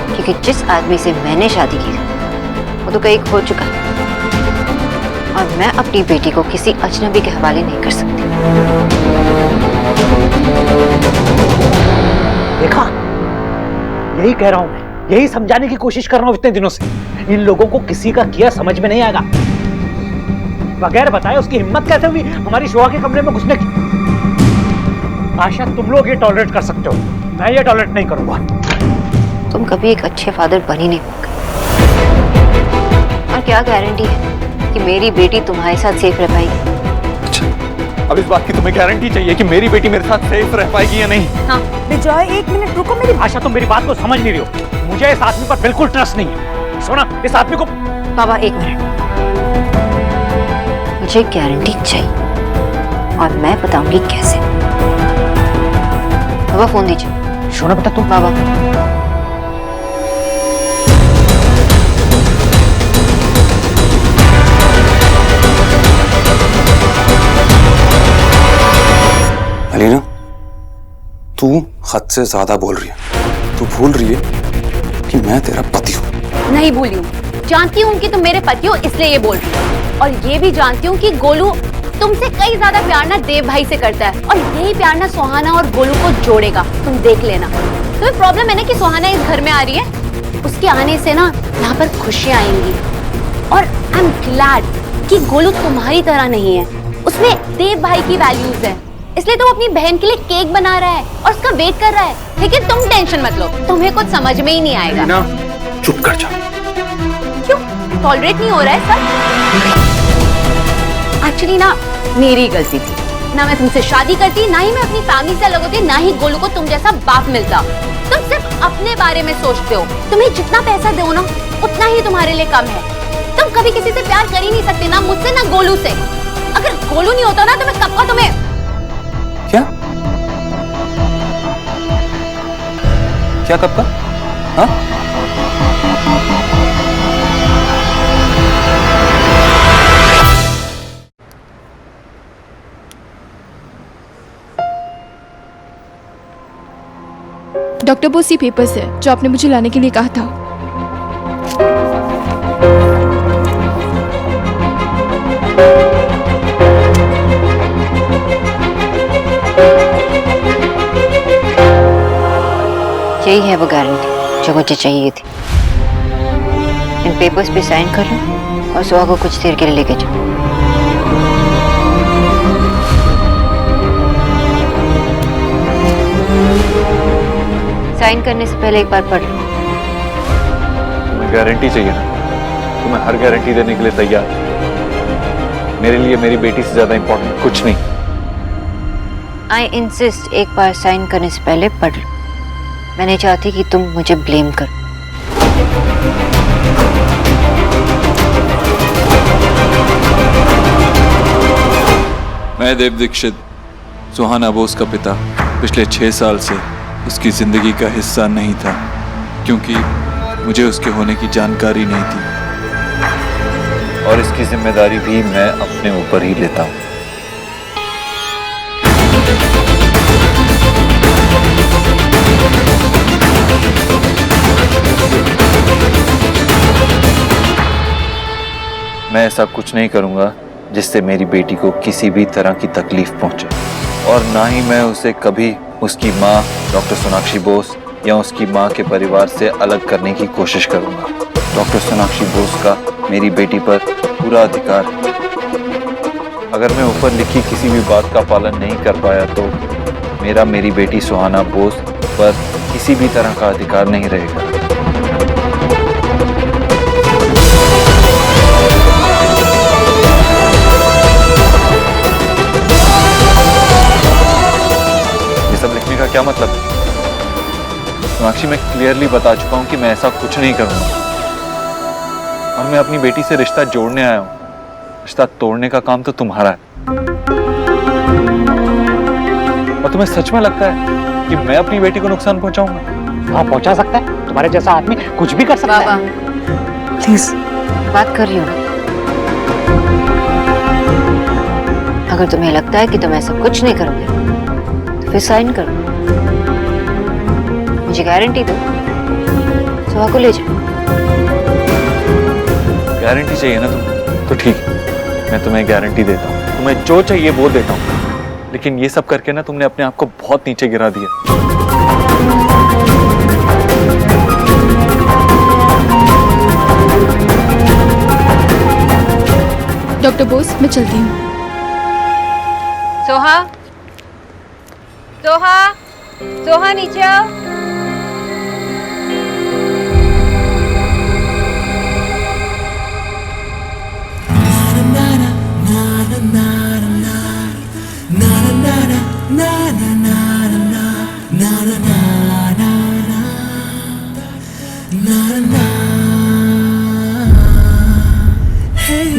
क्योंकि जिस आदमी से मैंने शादी की थी वो तो कहीं खो चुका है, और मैं अपनी बेटी को किसी अजनबी के हवाले नहीं कर सकती। देखा, यही कह रहा हूं मैं, यही समझाने की कोशिश कर रहा हूं इतने दिनों से। इन लोगों को किसी का किया समझ में नहीं आएगा। बगैर बताए उसकी हिम्मत कैसे हुई हमारी शोआ के कमरे में घुसने की? आशा तुम लोग ये टॉलरेट कर सकते हो, मैं ये टॉलरेट नहीं करूंगा। तुम कभी एक अच्छे फादर बन ही नहीं पाओगे। और क्या गारंटी है कि मेरी बेटी तुम्हारे साथ सेफ रह पाएगी? अच्छा, अब इस बात की तुम्हें गारंटी चाहिए कि मेरी बेटी मेरे साथ सेफ रह पाएगी या नहीं? हाँ। विजय एक मिनट रुको मेरी। आशा तुम मेरी बात को समझ नहीं रही हो। मुझे इस आदमी पर बिल्कुल ट्रस्ट नहीं है। सोना, इस आदमी को। बाबा एक मिनट, मुझे गारंटी चाहिए और मैं बताऊंगी कैसे। बाबा फोन दीजिए। सोना बेटा तुम। बाबा अलीना, तू हद से ज्यादा बोल रही है। तू भूल रही है कि मैं तेरा पति हूँ। नहीं भूली हूँ, जानती हूँ कि तुम मेरे पति हो, इसलिए ये बोल रही हूँ। और ये भी जानती हूँ कि गोलू तुमसे कई ज्यादा प्यार ना देव भाई से करता है, और यही प्यार ना सुहाना और गोलू को जोड़ेगा। तुम देख लेना। तुम्हें प्रॉब्लम है ना कि सुहाना इस घर में आ रही है, उसके आने से ना यहाँ पर खुशियाँ आएंगी। और आई एम ग्लैड कि गोलू तुम्हारी तरह नहीं है, उसमें देव भाई की वैल्यूज है, इसलिए तुम अपनी बहन के लिए केक बना रहा है और उसका वेट कर रहा है। लेकिन तुम टेंशन मत लो, तुम्हें कुछ समझ में ही नहीं आएगा। ना, चुप कर जा। क्यों टॉलरेट नहीं हो रहा है सर? एक्चुअली ना मेरी गलती थी, ना मैं तुमसे शादी करती, ना ही मैं अपनी फैमिली से अलग होती, ना ही गोलू को तुम जैसा बाप मिलता। तुम सिर्फ अपने बारे में सोचते हो। तुम्हें जितना पैसा दो ना उतना ही तुम्हारे लिए कम है। तुम कभी किसी से प्यार कर ही नहीं सकते, ना मुझसे ना गोलू से। अगर गोलू नहीं होता ना तो मैं कब का तुम्हें। क्या क्या कब का? हाँ? डॉक्टर वो सी पेपर्स है जो आपने मुझे लाने के लिए कहा था। यही है वो गारंटी जो मुझे चाहिए थी। इन पेपर्स पे साइन कर लो और सुहा को कुछ देर के लिए लेके जाओ। साइन करने से पहले एक बार पढ़ लो। तुम्हें गारंटी चाहिए ना, तो मैं हर गारंटी देने के लिए तैयार। मेरे लिए मेरी बेटी से ज्यादा इंपॉर्टेंट कुछ नहीं। आई इंसिस्ट, एक बार साइन करने से पहले पढ़ लो। मैं नहीं चाहती कि तुम मुझे ब्लेम करो। मैं देव दीक्षित, सुहाना बोस का पिता, पिछले 6 साल से उसकी जिंदगी का हिस्सा नहीं था, क्योंकि मुझे उसके होने की जानकारी नहीं थी, और इसकी जिम्मेदारी भी मैं अपने ऊपर ही लेता हूँ। मैं ऐसा कुछ नहीं करूंगा जिससे मेरी बेटी को किसी भी तरह की तकलीफ पहुंचे, और ना ही मैं उसे कभी उसकी माँ डॉक्टर सोनाक्षी बोस या उसकी माँ के परिवार से अलग करने की कोशिश करूंगा। डॉक्टर सोनाक्षी बोस का मेरी बेटी पर पूरा अधिकार है। अगर मैं ऊपर लिखी किसी भी बात का पालन नहीं कर पाया तो मेरा मेरी बेटी सुहाना बोस पर किसी भी तरह का अधिकार नहीं रहेगा। सब लिखने का क्या मतलब है? सोनाक्षी, मैं क्लियरली बता चुका हूं कि मैं ऐसा कुछ नहीं करूंगा, और मैं अपनी बेटी से रिश्ता जोड़ने आया हूं। रिश्ता तोड़ने का काम तो तुम्हारा है। और तुम्हें सच में लगता है कि मैं अपनी बेटी को नुकसान पहुंचाऊंगा? हाँ, पहुंचा सकता है। तुम्हारे जैसा आदमी कुछ भी कर सकता है। प्लीज बात कर रही हो ना। अगर तुम्हें लगता है कि तुम ऐसा कुछ नहीं करोगे फिर साइन करो। मुझे गारंटी दो, सुहा को ले जाओ। गारंटी चाहिए ना तुम्हें? तो ठीक है, मैं तुम्हें गारंटी देता हूँ। तुम्हें जो चाहिए वो देता हूँ, लेकिन ये सब करके ना तुमने अपने आप को बहुत नीचे गिरा दिया। डॉक्टर बोस, मैं चलती हूँ। सोहा, सोहा, सोहा नीचे आओ।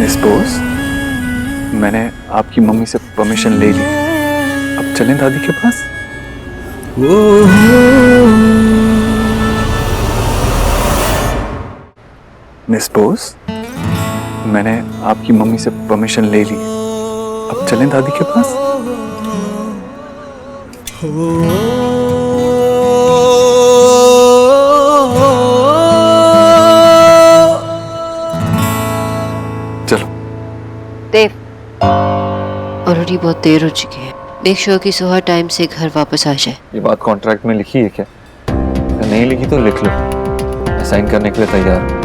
मिस बोस, मैंने आपकी मम्मी से परमिशन ले ली। अब चलें दादी के पास। मिस बोस, मैंने आपकी मम्मी से परमिशन ले ली। अब चलें दादी के पास। चलो। देव, ऑलरेडी बहुत देर हो चुकी है। मेक श्योर कि सुहा टाइम से घर वापस आ जाए। ये बात कॉन्ट्रैक्ट में लिखी है क्या? नहीं लिखी तो लिख लो, मैं साइन करने के लिए तैयार हूं।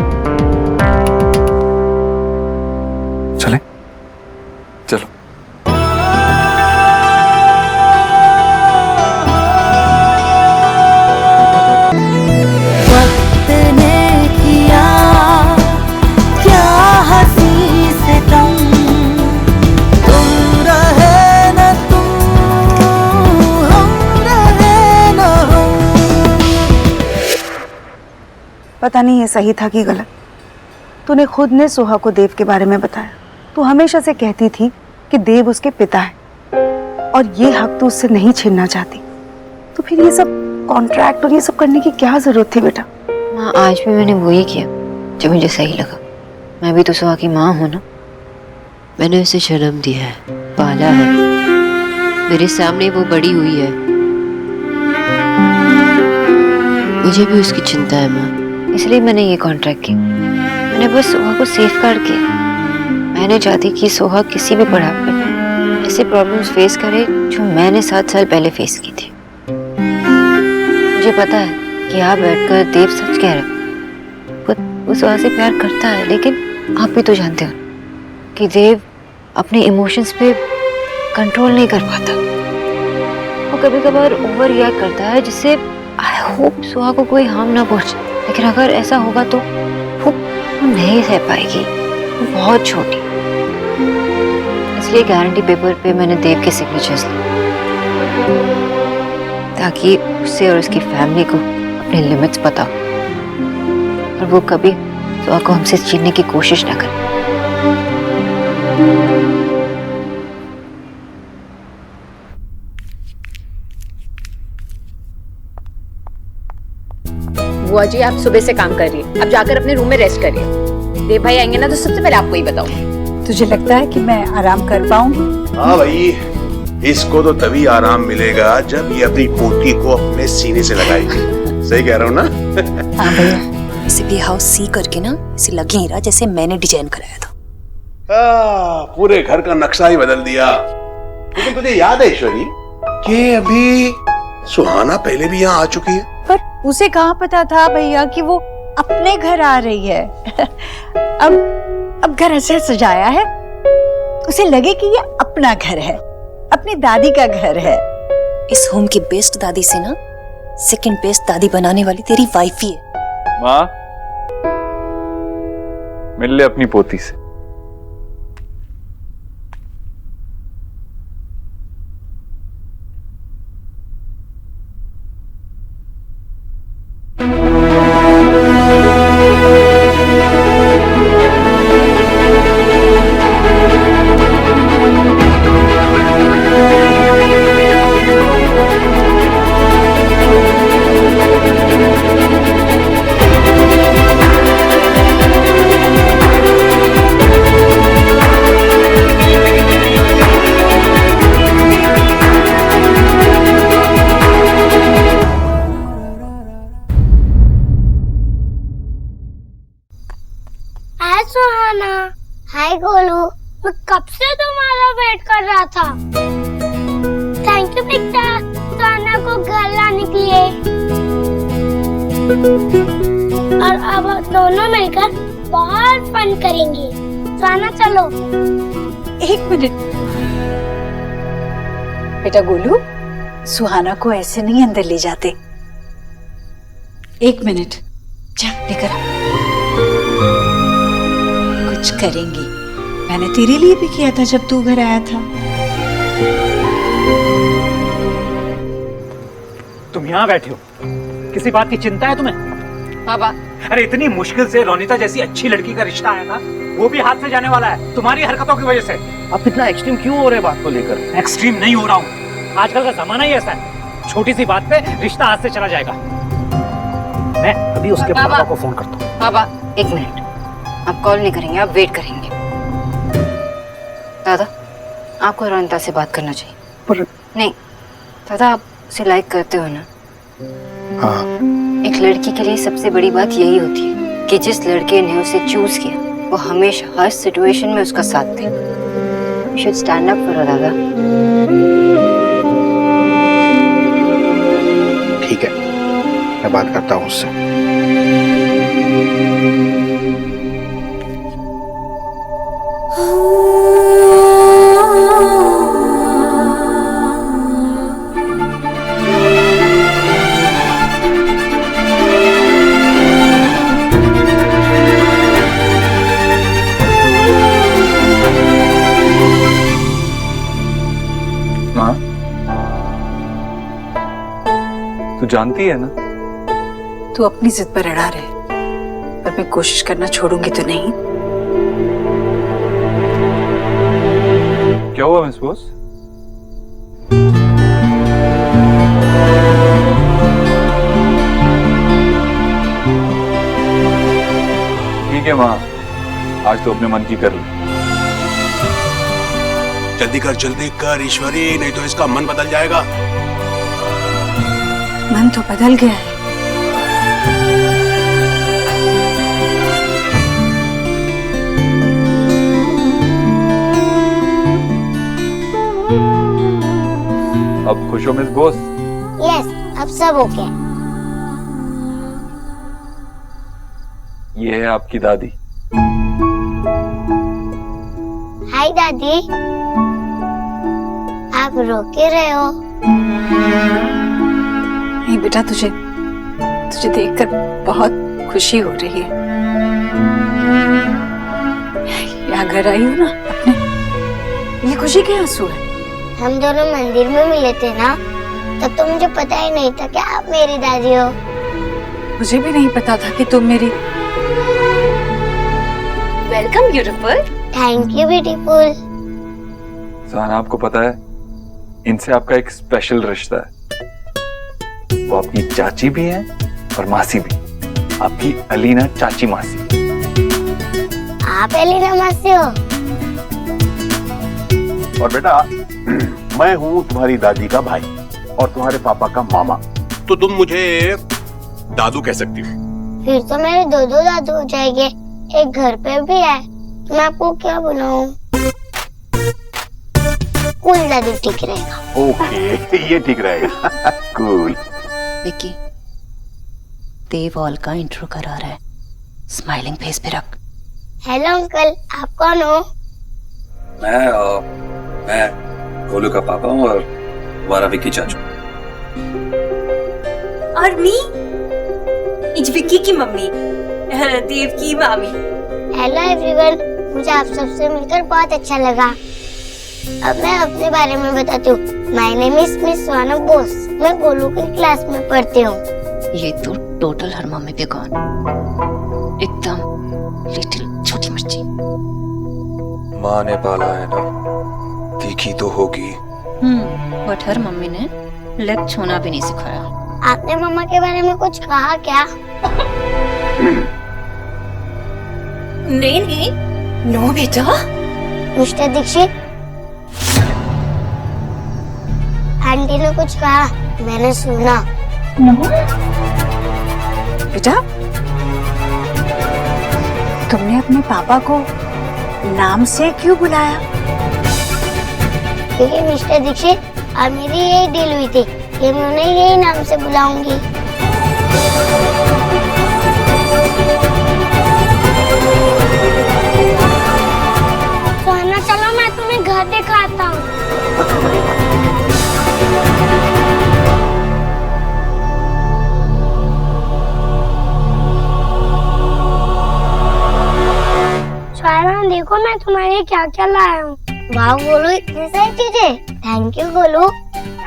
चलें? चलो। वक्त ने किया क्या हंसी से तुम रहे न तुम, हम रहे न हम। पता नहीं ये सही था कि गलत। तूने खुद ने सुहा को देव के बारे में बताया। तू हमेशा से कहती थी कि देव उसके पिता है और ये हक तू उससे नहीं छीनना चाहती। तो फिर ये सब कॉन्ट्रैक्ट और ये सब करने की क्या जरूरत थी बेटा? माँ, आज भी मैंने वही किया जो मुझे सही लगा। मैं भी तो सुहा की माँ हूँ ना। मैंने उसे जन्म दिया है, पाला है, मेरे सामने वो बड़ी हुई है। मुझे भी उसकी चिंता है माँ, इसलिए मैंने ये कॉन्ट्रैक्ट किया। मैंने बस सुहा को सेफगार्ड किया। मैं नहीं चाहती कि सुहा किसी भी पड़ाव पर ऐसे प्रॉब्लम्स फेस करे जो मैंने 7 साल पहले फेस की थी। मुझे पता है कि आप बैठकर देव सच कह रहे। वो सुहा से प्यार करता है, लेकिन आप भी तो जानते हो कि देव अपने इमोशंस पे कंट्रोल नहीं कर पाता। वो कभी कभार ओवर रिएक्ट करता है, जिससे आई होप सुहा को कोई हार्म ना पहुंचे। लेकिन अगर ऐसा होगा तो वो नहीं सह पाएगी। वो बहुत छोटी। इसलिए गारंटी पेपर पे मैंने देव के सिग्नेचर्स लिए, ताकि उसे और उसकी फैमिली को अपने लिमिट्स पता हो और वो कभी सुहा को हमसे छीनने की कोशिश ना करे। बुआ जी आप सुबह से काम कर रही है, अब जाकर अपने रूम में रेस्ट करिए। देव भाई आएंगे ना तो सबसे पहले आपको ही बताऊंगी। तुझे लगता है कि मैं आराम कर पाऊंगी? हाँ भाई, इसको तो तभी आराम मिलेगा जब ये अपनी पोती को अपने सीने से लगाएगी। सही कह रहा हूँ ना? हाँ भैया। इसे भी हाउस सी करके ना इसे लग ही रहा जैसे मैंने डिजाइन कराया था। पूरे घर का नक्शा ही बदल दिया। लेकिन तुझे याद है ईश्वरी कि अभी सुहाना पहले भी यहाँ आ चुकी है? पर उसे कहाँ पता था भैया कि वो अपने घर आ रही है। अब घर ऐसे सजाया है उसे लगे कि ये अपना घर है, अपनी दादी का घर है। इस होम की बेस्ट दादी से ना सेकंड बेस्ट दादी बनाने वाली तेरी वाइफ ही है। माँ, मिल ले अपनी पोती से। हाय सुहाना। हाय गोलू, मैं कब से तुम्हारा वेट कर रहा था। थैंक यू बेटा सुहाना को घर लाने के लिए। और अब दोनों मिलकर बहुत फन करेंगे। सुहाना चलो। एक मिनट बेटा गोलू, सुहाना को ऐसे नहीं अंदर ले जाते। एक मिनट, जा लेकर आ। कुछ करेंगी, मैंने तेरे लिए भी किया था जब तू घर आया था। तुम यहाँ बैठे हो, किसी बात की चिंता है तुम्हें? पापा, अरे इतनी मुश्किल से रोनिता जैसी अच्छी लड़की का रिश्ता आया था, वो भी हाथ से जाने वाला है तुम्हारी हरकतों की वजह से। आप इतना एक्सट्रीम क्यों हो रहे बात को लेकर? एक्सट्रीम नहीं हो रहा हूँ, आजकल का जमाना ही ऐसा है, छोटी सी बात पे रिश्ता हाथ से चला जाएगा। मैं अभी उसके पापा को फोन करता हूँ। पापा एक मिनट, आप कॉल नहीं करेंगे, आप वेट करेंगे। दादा, आपको रोनिता से बात करना चाहिए। पर नहीं दादा, आप उसे लाइक करते हो ना? हाँ। एक लड़की के लिए सबसे बड़ी बात यही होती है कि जिस लड़के ने उसे चूज किया वो हमेशा हर सिचुएशन में उसका साथ दे। You should stand up for her, दादा। ठीक है, मैं बात करता हूँ उससे। तू जानती है ना, तू अपनी जिद पर अड़ा रहे, पर मैं कोशिश करना छोड़ूंगी तो नहीं। क्या हुआ मिस बॉस? ठीक है माँ, आज तो अपने मन की कर ले। जल्दी कर ईश्वरी, नहीं तो इसका मन बदल जाएगा। मन तो बदल गया है। अब खुश हो मिस बॉस? यस, अब सब ओके। ये है आपकी दादी। हाय दादी। आप रो के रहे हो? नहीं बेटा, तुझे देखकर बहुत खुशी हो रही है। यहाँ घर आई हो ना अपने, ये खुशी के आंसू है। हम दोनों मंदिर में मिले थे ना, तब तो मुझे पता ही नहीं था कि आप मेरी दादी हो। मुझे भी नहीं पता था कि तुम मेरी। Welcome beautiful. Thank you beautiful. Suhana, आपको पता है इनसे आपका एक स्पेशल रिश्ता है। वो आपकी चाची भी है और मासी भी, आपकी अलीना चाची मासी। आप अलीना मासी हो? और बेटा मैं हूँ तुम्हारी दादी का भाई और तुम्हारे पापा का मामा, तो तुम मुझे दादू कह सकती हो। फिर तो मेरे दो दादू हो जाएंगे, एक घर पे भी है। मैं आपको क्या बुलाऊं? कूल दादू ठीक रहेगा। ओके ये ठीक रहेगा। कूल। विक्की, देव ऑल का इंट्रो करा रहा है, स्माइलिंग फेस पे रख। हेलो अंकल, आप कौन हो? मैं गोलू का पापा हूँ और तुम्हारा विक्की चाचू। और मी इज विक्की की मम्मी, देव की मामी। हेलो एवरीवन, मुझे आप सबसे मिलकर बहुत अच्छा लगा। अब मैं अपने बारे में बताती हूँ। माय नेम इज मिस सुहाना बोस। मैं गोलू की क्लास में पढ़ती हूँ। ये तो टोटल हर मम्मी पे कौन, एकदम लिटिल छोटी मिर्ची। माँ ने पाला है ना, तीखी तो होगी। बट हर मम्मी ने लेग छूना भी नहीं सिखाया। आपने मम्मा के बारे में कुछ कहा क्या? नहीं, नो बेटा। मिस्टर दीक्षित, आंटी ने कुछ कहा, मैंने सुना। बेटा, तुमने अपने पापा को नाम से क्यों बुलाया? क्योंकि मिस्टर दीक्षित, अब मेरी यही डील हुई थी कि मैं उन्हें यही नाम से बुलाऊंगी। सुहाना, चलो मैं तुम्हें घर दिखाता हूँ। सुहाना, देखो मैं तुम्हारे लिए क्या क्या लाया हूँ। वाह गोलू, इतनी सारी चीजें। Thank you Golu.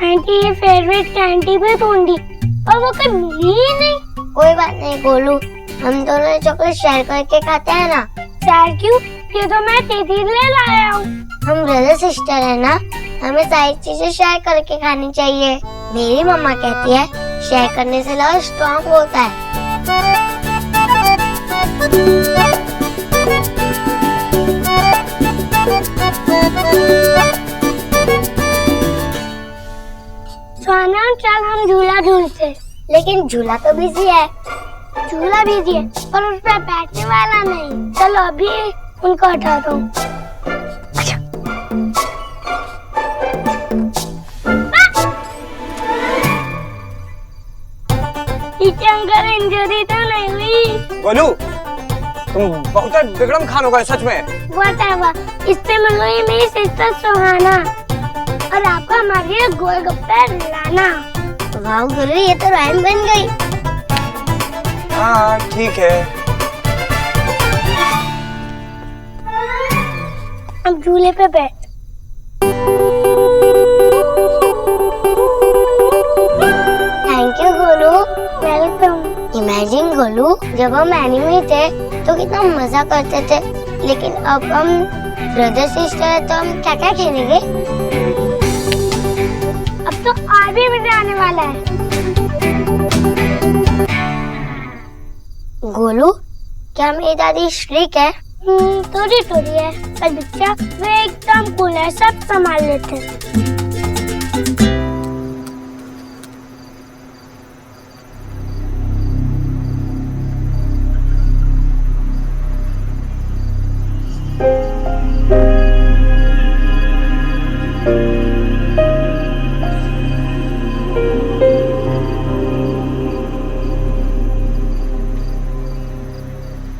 आंटी ये फेवरेट कैंडी भी ढूंढी और वो कभी मिली ही नहीं। कोई बात नहीं गोलू, हम दोनों चॉकलेट शेयर करके खाते हैं ना। शेयर क्यों? ये तो मैं तेरे लिए लाया हूँ। हम ब्रदर सिस्टर है ना, हमें सारी चीजें शेयर करके खानी चाहिए। मेरी मम्मा कहती है शेयर करने से लव स्ट्रॉन्ग होता है। सुहाना, चल हम झूला ढूंढते, लेकिन झूला तो बिजी है। झूला बिजी है पर उस पर बैठने वाला नहीं। चलो अभी उनको हटा दो। अंकल, इंजरी तो नहीं हुई? गोलू, तुम बहुत बिगड़म खान हो गए सच में। Whatever, इससे मिलो ये मेरी सिस्टर सुहाना और आपको हमारे लिए गोलगप्पे लाना। वाह गुरु, ये तो राइम बन गई। हाँ ठीक है। अब झूले पे बैठ। Thank you Golu. Welcome. Imagine Golu, जब हम एनिमी थे तो कितना मजा करते थे, लेकिन अब हम ब्रदर सिस्टर है तो हम क्या क्या खेलेंगे? अब तो और भी मजा आने वाला है। गोलू, क्या मेरी दादी स्ट्रिक्ट है? थोड़ी थोड़ी है, पर बच्चा वे एकदम कूल है, सब संभाल लेते हैं।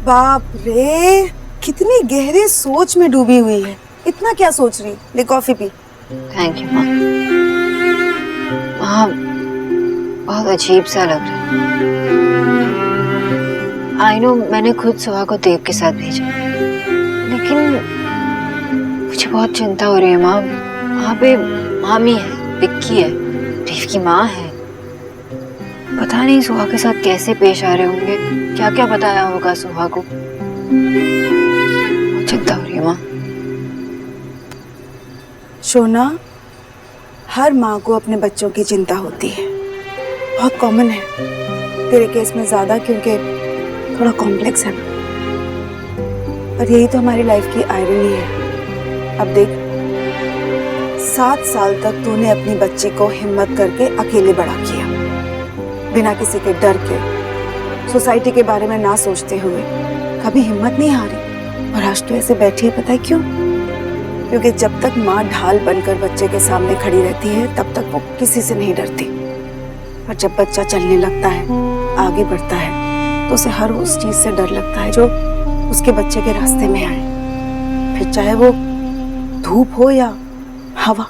बाप रे, कितनी गहरी सोच में डूबी हुई है। इतना क्या सोच रही? ले कॉफी पी। थैंक यू माँ। माँ, बहुत अजीब सा लग रहा है। आई नो मैंने खुद सुहा को देव के साथ भेजा, लेकिन मुझे बहुत चिंता हो रही है माँ। वहाँ पे मामी है, विक्की है, देव की माँ है। पता नहीं सुहा के साथ कैसे पेश आ रहे होंगे, क्या क्या बताया होगा सुहा को। बहुत चिंता हो रही है माँ। शोना, हर माँ को अपने बच्चों की चिंता होती है, बहुत कॉमन है। तेरे केस में ज्यादा क्योंकि थोड़ा कॉम्प्लेक्स है। पर यही तो हमारी लाइफ की आयरनी है। अब देख, 7 साल तक तूने अपनी बच्ची को हिम्मत करके अकेले बड़ा किया, बिना किसी के डर के, सोसाइटी के बारे में ना सोचते हुए। कभी हिम्मत नहीं हारी। और आज तो ऐसे बैठी है, पता है क्यों? क्योंकि जब तक माँ ढाल बनकर बच्चे के सामने खड़ी रहती है तब तक वो किसी से नहीं डरती। पर जब बच्चा चलने लगता है, आगे बढ़ता है, तो उसे हर उस चीज से डर लगता है जो उसके बच्चे के रास्ते में आए, फिर चाहे वो धूप हो या हवा।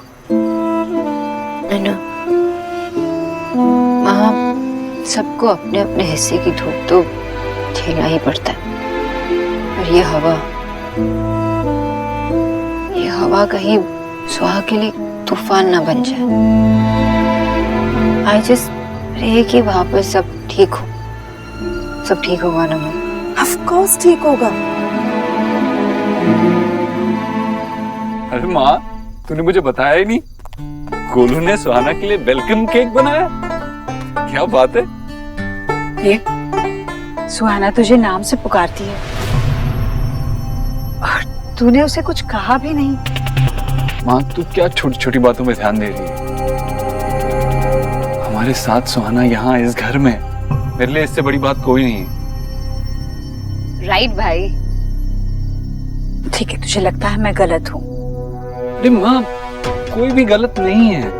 माँ, सबको अपने अपने हिस्से की धूप तो झेलना ही पड़ता है। और ये हवा कहीं सुहा के लिए तूफान ना बन जाए। आई जस्ट प्रे कि वहां पर सब ठीक हो। सब ठीक होगा ना माँ? ऑफ कोर्स ठीक होगा। अरे माँ, तूने मुझे बताया ही नहीं। गोलू ने सुहाना के लिए वेलकम केक बनाया। क्या बात है। ये सुहाना तुझे नाम से पुकारती है और तूने उसे कुछ कहा भी नहीं। माँ, तू क्या छोटी छोटी बातों में ध्यान दे रही है। हमारे साथ सुहाना यहाँ इस घर में, मेरे लिए इससे बड़ी बात कोई नहीं है। राइट भाई। ठीक है, तुझे लगता है मैं गलत हूँ? अरे माँ, कोई भी गलत नहीं है।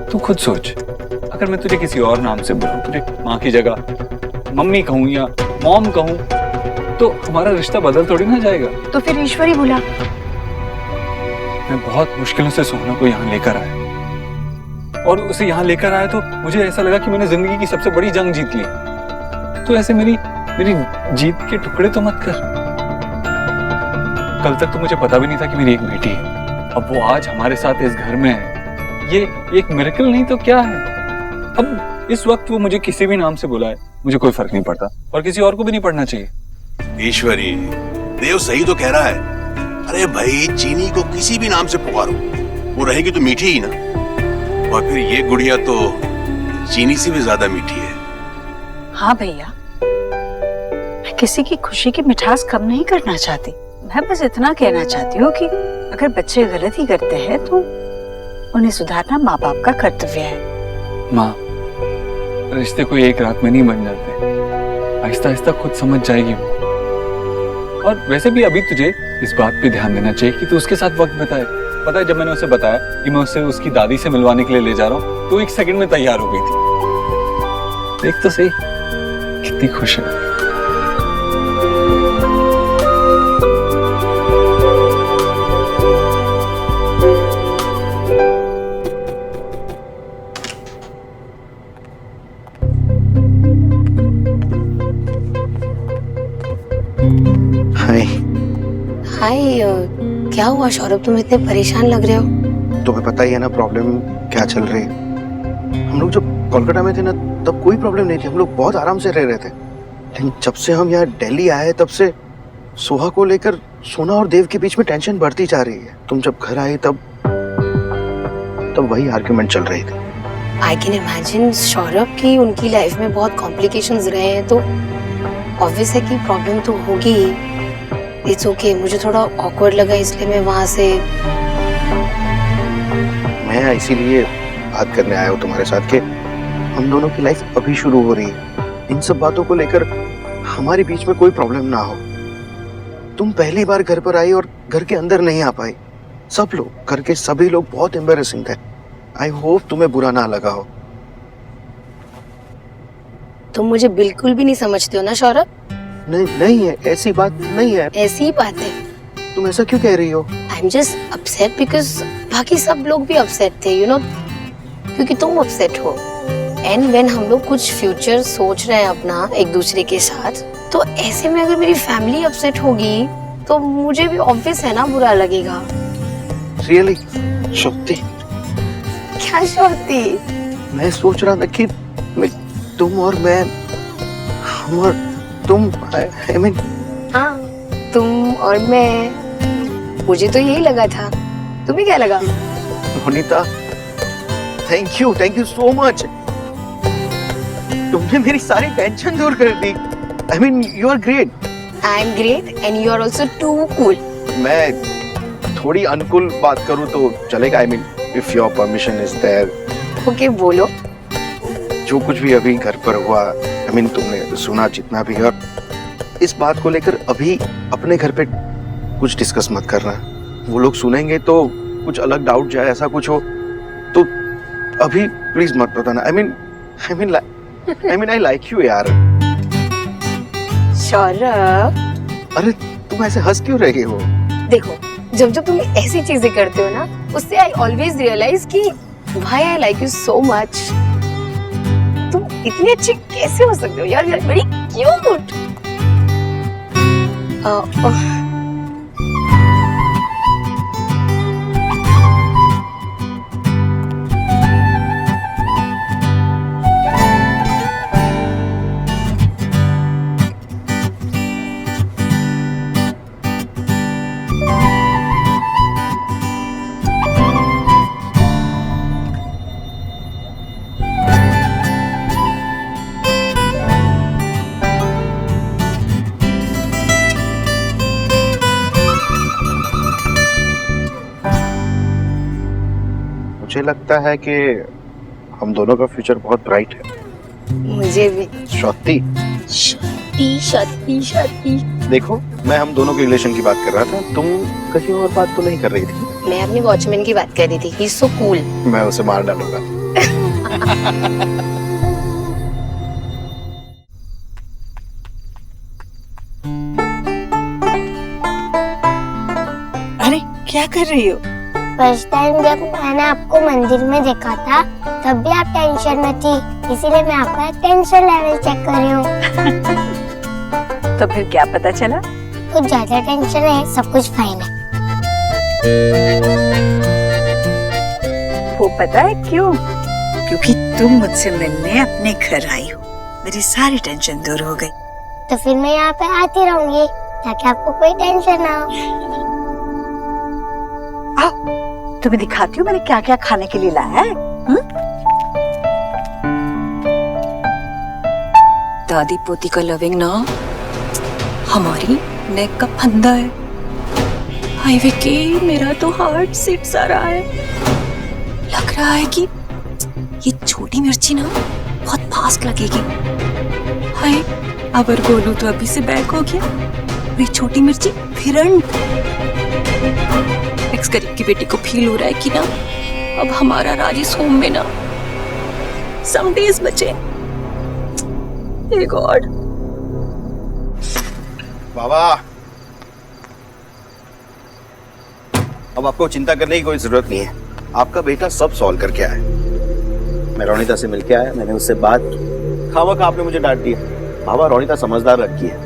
तू खुद सोच, अगर मैं तुझे किसी और नाम से बुलाऊं, तुझे माँ की जगह मम्मी कहूँ या मॉम कहूँ, तो हमारा रिश्ता बदल थोड़ी ना जाएगा। तो फिर ईश्वरी बुला। मैं बहुत मुश्किलों से सुहाना को यहाँ लेकर आया, और उसे यहाँ लेकर आया तो मुझे ऐसा लगा कि मैंने जिंदगी की सबसे बड़ी जंग जीत ली। तो ऐसे मेरी जीत के टुकड़े तो मत कर। कल तक तो मुझे पता भी नहीं था कि मेरी एक बेटी है। अब वो आज हमारे साथ इस घर में है। ये एक मिरेकल नहीं तो क्या है। अब इस वक्त वो मुझे किसी भी नाम से बुलाए, मुझे कोई फर्क नहीं पड़ता, और किसी और को भी नहीं पड़ना चाहिए। ईश्वरी, देव सही तो कह रहा है। अरे भाई, चीनी को किसी भी नाम से पुकारो, वो रहेगी तो मीठी ही ना। और फिर ये गुड़िया तो चीनी से भी ज्यादा मीठी है। हाँ भैया, मैं किसी की खुशी की मिठास कम नहीं करना चाहती। मैं बस इतना कहना चाहती हूँ कि अगर बच्चे गलती करते हैं तो उन्हें सुधारना माँ बाप का कर्तव्य है। माँ, रिश्ते कोई एक रात में नहीं बन जाते, आहिस्ता आहिस्ता खुद समझ जाएगी वो। और वैसे भी अभी तुझे इस बात पे ध्यान देना चाहिए कि तू उसके साथ वक्त बिताए। पता है, जब मैंने उसे बताया कि मैं उसे उसकी दादी से मिलवाने के लिए ले जा रहा हूँ, तो 1 सेकंड में तैयार हो गई थी। देख तो सही कितनी खुश है। हाय, क्या हुआ सौरभ, तुम इतने परेशान लग रहे हो? तुम्हें पता ही है ना प्रॉब्लम क्या चल रही है। हम लोग जब कोलकाता में थे ना, तब कोई प्रॉब्लम नहीं थी, हम लोग बहुत आराम से रह रहे थे। लेकिन जब से हम यहाँ दिल्ली आए, तब से सोहा को लेकर सोना और देव के बीच में टेंशन बढ़ती जा रही है। तुम जब घर आए तब वही आर्ग्यूमेंट चल रही थी। आई कैन इमेजिन सौरभ की उनकी लाइफ में बहुत कॉम्प्लिकेशंस रहे हैं, तो ऑब्वियस है कि प्रॉब्लम तो होगी ही। इट्स ओके, मुझे थोड़ा ऑकवर्ड लगा इसलिए मैं वहां से। मैं इसीलिए बात करने आया हूँ तुम्हारे साथ कि हम दोनों की लाइफ अभी शुरू हो रही है। इन सब बातों को लेकर हमारे बीच में कोई प्रॉब्लम ना हो। तुम पहली बार घर पर आई और घर के अंदर नहीं आ पाई। सब लोग, घर के सभी लोग बहुत एम्बैरेसिंग थे। आई होप तुम्हें बुरा ना लगा हो। तुम मुझे बिल्कुल भी नहीं समझते हो ना सौरभ? नहीं है, ऐसी बात नहीं है। ऐसी ही बात है। तुम ऐसा क्यों कह रही हो? I am just upset because बाकी सब लोग भी अपसेट थे, यू नो, क्योंकि तुम अपसेट हो। एंड व्हेन हम लोग कुछ फ्यूचर सोच रहे हैं अपना एक दूसरे के साथ, तो ऐसे में अगर मेरी फैमिली अपसेट होगी तो मुझे भी ऑब्वियस है ना बुरा लगेगा। रियली शक्ति, क्या शक्ति? मैं सोच रहा था कि तुम और मैं, हम और तुम, I mean, हाँ, तुम और मैं, मुझे तो यही लगा था। तुम्हें क्या लगा? Ronita, thank you so much. तुमने मेरी सारी टेंशन दूर कर दी। I mean, you are great. I am great and you are also too cool. मैं थोड़ी अनुकूल बात करूं तो चलेगा? I mean, if your permission is there. Okay, बोलो। जो कुछ भी अभी घर पर हुआ, I mean, तुमने सुना जितना भी, और इस बात को लेकर अभी अपने घर पे कुछ डिस्कस मत करना। वो लोग सुनेंगे तो कुछ अलग डाउट जाए, ऐसा कुछ हो तो अभी प्लीज मत बताना। I mean, I like you यार। सौरभ, अरे तुम ऐसे हंस क्यों रहे हो? देखो, जब जब तुम ऐसी चीजें करते हो ना, उससे आई ऑलवेज रियलाइज कि why I like you so much. तुम इतनी अच्छी कैसे हो सकते हो यार? Very cute. मुझे लगता है कि हम दोनों का फ्यूचर बहुत ब्राइट है। मुझे भी। शक्ति, शक्ति। देखो, मैं हम दोनों के रिलेशन की बात कर रहा था, तुम कहीं और बात तो नहीं कर रही थी? मैं अपने वॉचमैन की बात कर रही थी। He is so cool. मैं उसे मार डालूंगा। अरे क्या कर रही हो? फर्स्ट टाइम जब मैंने आपको मंदिर में देखा था तब भी आप टेंशन में थी, इसीलिए मैं आपका टेंशन लेवल चेक कर रही हूँ। तो फिर क्या पता चला? कुछ ज्यादा टेंशन है, सब कुछ फाइन है। वो पता है क्यों? क्योंकि तुम मुझसे मिलने अपने घर आई हो, मेरी सारी टेंशन दूर हो गई। तो फिर मैं यहाँ पे आती रहूंगी ताकि आपको कोई टेंशन ना हो। तुम्हें दिखाती हूँ मैंने क्या क्या खाने के लिए लाया है। दादी पोती का लविंग ना हमारी नेक का फंदा है। हाय विकी, मेरा तो हार्ट सिट सा रहा है। लग रहा है कि ये छोटी मिर्ची ना बहुत फास्ट लगेगी। हाय, अगर गोलू तो अभी से बैक हो गया, ये छोटी मिर्ची फ्रंट। एक्स गरीब की बेटी को फील हो रहा है कि ना अब हमारा राज इस होम में ना सम डेज बचे। हे गॉड। बाबा, अब आपको चिंता करने की कोई जरूरत नहीं है। आपका बेटा सब सॉल्व करके आया। मैं रोनिता से मिलके आया, मैंने उससे बात की। खामखा आपने मुझे डांट दिया। बाबा, रोनिता समझदार लड़की है,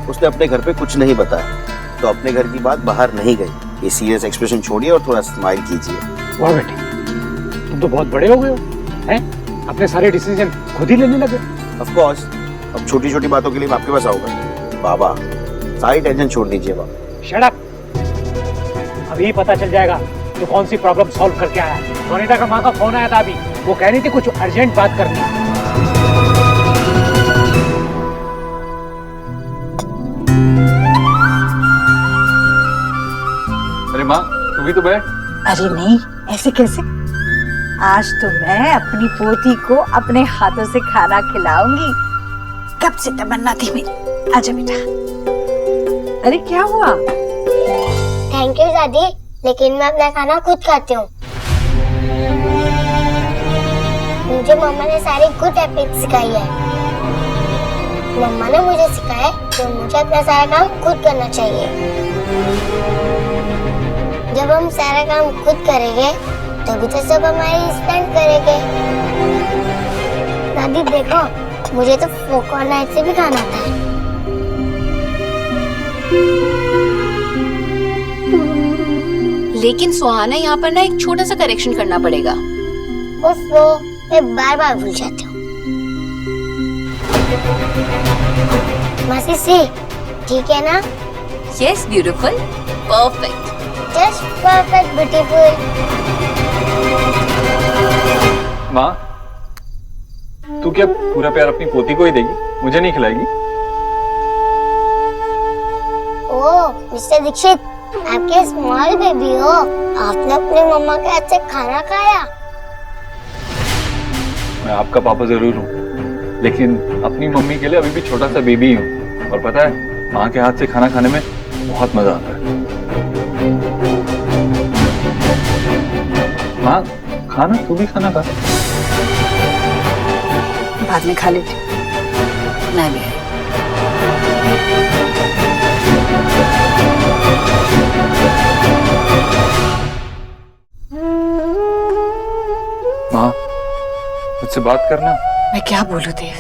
उसने अपने घर पे कुछ नहीं बताया, तो अपने घर की बात बाहर नहीं गई। ये सीरियस एक्सप्रेशन छोड़िए और थोड़ा स्माइल कीजिए। वाह बेटी, तुम तो बहुत बड़े हो गए हो, हैं? अपने सारे डिसीजन खुद ही लेने लगे। ऑफ कोर्स, अब छोटी छोटी बातों के लिए मैं आपके पास आऊंगा। बाबा, सारी टेंशन छोड़ दीजिए बाबा। Shut up. अभी पता चल जाएगा तो कौन सी प्रॉब्लम सॉल्व करके आया। रोनिता का माँ का फोन आया था अभी, वो कह रही थी कुछ अर्जेंट बात करनी है। अरे माँ, तू भी तो बैठ। अरे नहीं, ऐसे कैसे? आज तो मैं अपनी पोती को अपने हाथों से खाना खिलाऊंगी। कब से तमन्ना थी मेरी। आजा बेटा। अरे क्या हुआ? थैंक यू दादी, लेकिन मैं अपना खाना खुद खाती हूँ। मुझे मम्मा ने सारी गुड हैबिट सिखाई है। मम्मा ने मुझे सिखाया कि मुझे अपना सारा काम खुद करना चाहिए। जब हम सारा काम खुद करेंगे तभी तो सब हमारी रिस्पेक्ट करेंगे। दादी देखो, मुझे तो फोक और नाइफ से भी खाना आता है। लेकिन सुहाना यहाँ पर ना एक छोटा सा करेक्शन करना पड़ेगा। ओफो, मैं बार बार भूल जाती हूँ। मासी सी, ठीक है ना? Yes beautiful, perfect, just perfect beautiful. माँ, तू क्या पूरा प्यार अपनी पोती को ही देगी, मुझे नहीं खिलाएगी? ओह मिस्टर दीक्षित, आपके स्मॉल बेबी हो, आपने अपनी मम्मा के हाथ से खाना खाया? मैं आपका पापा जरूर हूँ, लेकिन अपनी मम्मी के लिए अभी भी छोटा सा बेबी हूँ। और पता है, माँ के हाथ से खाना खाने में बहुत मजा आता है। माँ, खाना, तू भी खाना खा। बाद में खा लेती। मैं भी। माँ, मुझसे बात करना। मैं क्या बोलूं देव?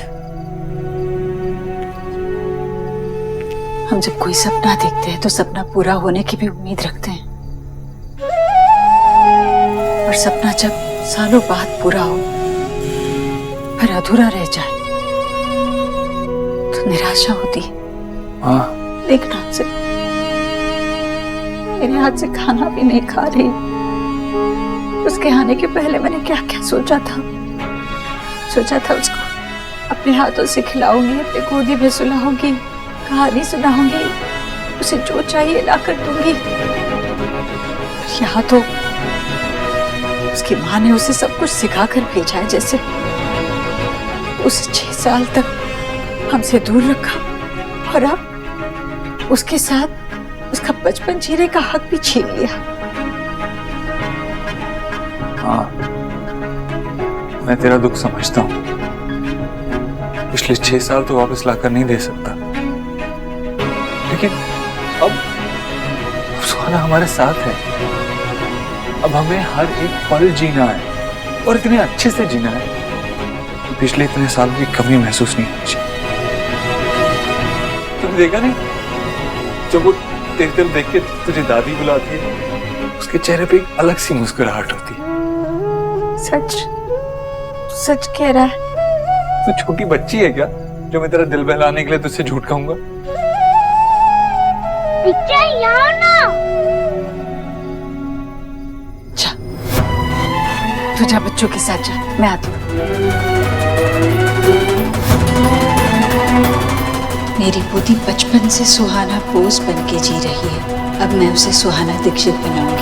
हम जब कोई सपना देखते हैं तो सपना पूरा होने की भी उम्मीद रखते हैं, और सपना जब सालों बाद पूरा हो पर अधूरा रह जाए तो निराशा होती है। देखना से मेरे हाथ से खाना भी नहीं खा रही। उसके आने के पहले मैंने क्या क्या सोचा था उसको अपने हाथों से खिलाऊंगी, अपने गोदी में सुलाऊंगी, कहानी सुनाऊंगी, उसे जो चाहिए लाकर दूंगी। यहाँ तो उसकी माँ ने उसे सब कुछ सिखाकर भेजा है, जैसे उसे 6 साल तक हमसे दूर रखा और अब उसके साथ उसका बचपन जीने का हक भी छीन लिया। हाँ, मैं तेरा दुख समझता हूँ। पिछले 6 साल तो वापस लाकर नहीं दे सकता, लेकिन अब सुहाना हमारे साथ है। अब हमें हर एक पल जीना है और इतने अच्छे से जीना है कि पिछले इतने साल की कमी महसूस नहीं होनी चाहिए। तुमने देखा नहीं, जब वो तेरे तरफ देख के तुझे दादी बुलाती है, उसके चेहरे पे एक अलग सी मुस्कुराहट होती है। सच कह रहा है? तू छोटी बच्ची है क्या जो मैं तेरा दिल बहलाने के लिए तुझसे झूठ कहूंगा? यहाँ ना। जा, तू जा बच्चों के साथ जा, मैं आती हूँ। मेरी पोती बचपन से सुहाना बोस बन के जी रही है, अब मैं उसे सुहाना दीक्षित बनाऊंगी।